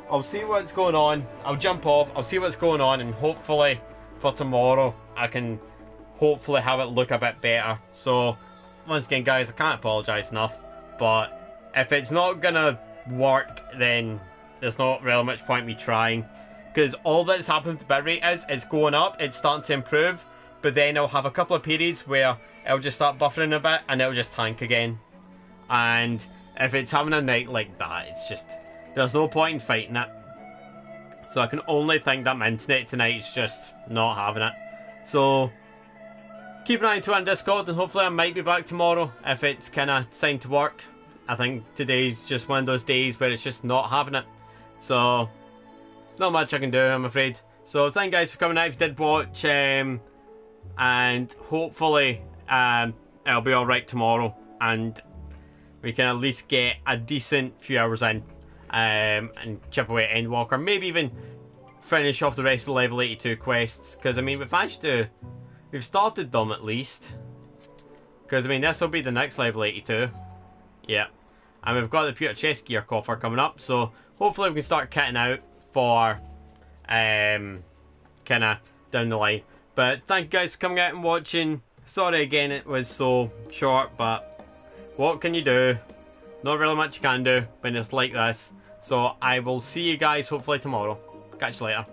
I'll see what's going on. I'll jump off, I'll see what's going on, and hopefully for tomorrow I can hopefully have it look a bit better. So once again, guys, I can't apologise enough, but if it's not gonna work, then there's not really much point me trying, because all that's happened to bitrate is it's going up, it's starting to improve, but then I'll have a couple of periods where it'll just start buffering a bit and it'll just tank again. And if it's having a night like that, it's just, there's no point in fighting it. So I can only think that my internet tonight's just not having it. So keep an eye to it on Discord, and hopefully I might be back tomorrow if it's kind of signed to work. I think today's just one of those days where it's just not having it. So not much I can do, I'm afraid. So thank you guys for coming out if you did watch, and hopefully it'll be alright tomorrow, and we can at least get a decent few hours in, and chip away at Endwalker. Maybe even finish off the rest of the level 82 quests, because I mean we've started them at least, because I mean this will be the next level 82. Yeah, and we've got the pure chest gear coffer coming up, so hopefully we can start kitting out for kind of down the line. But thank you guys for coming out and watching. Sorry again it was so short, but what can you do? Not really much you can do when it's like this. So I will see you guys hopefully tomorrow. Catch you later.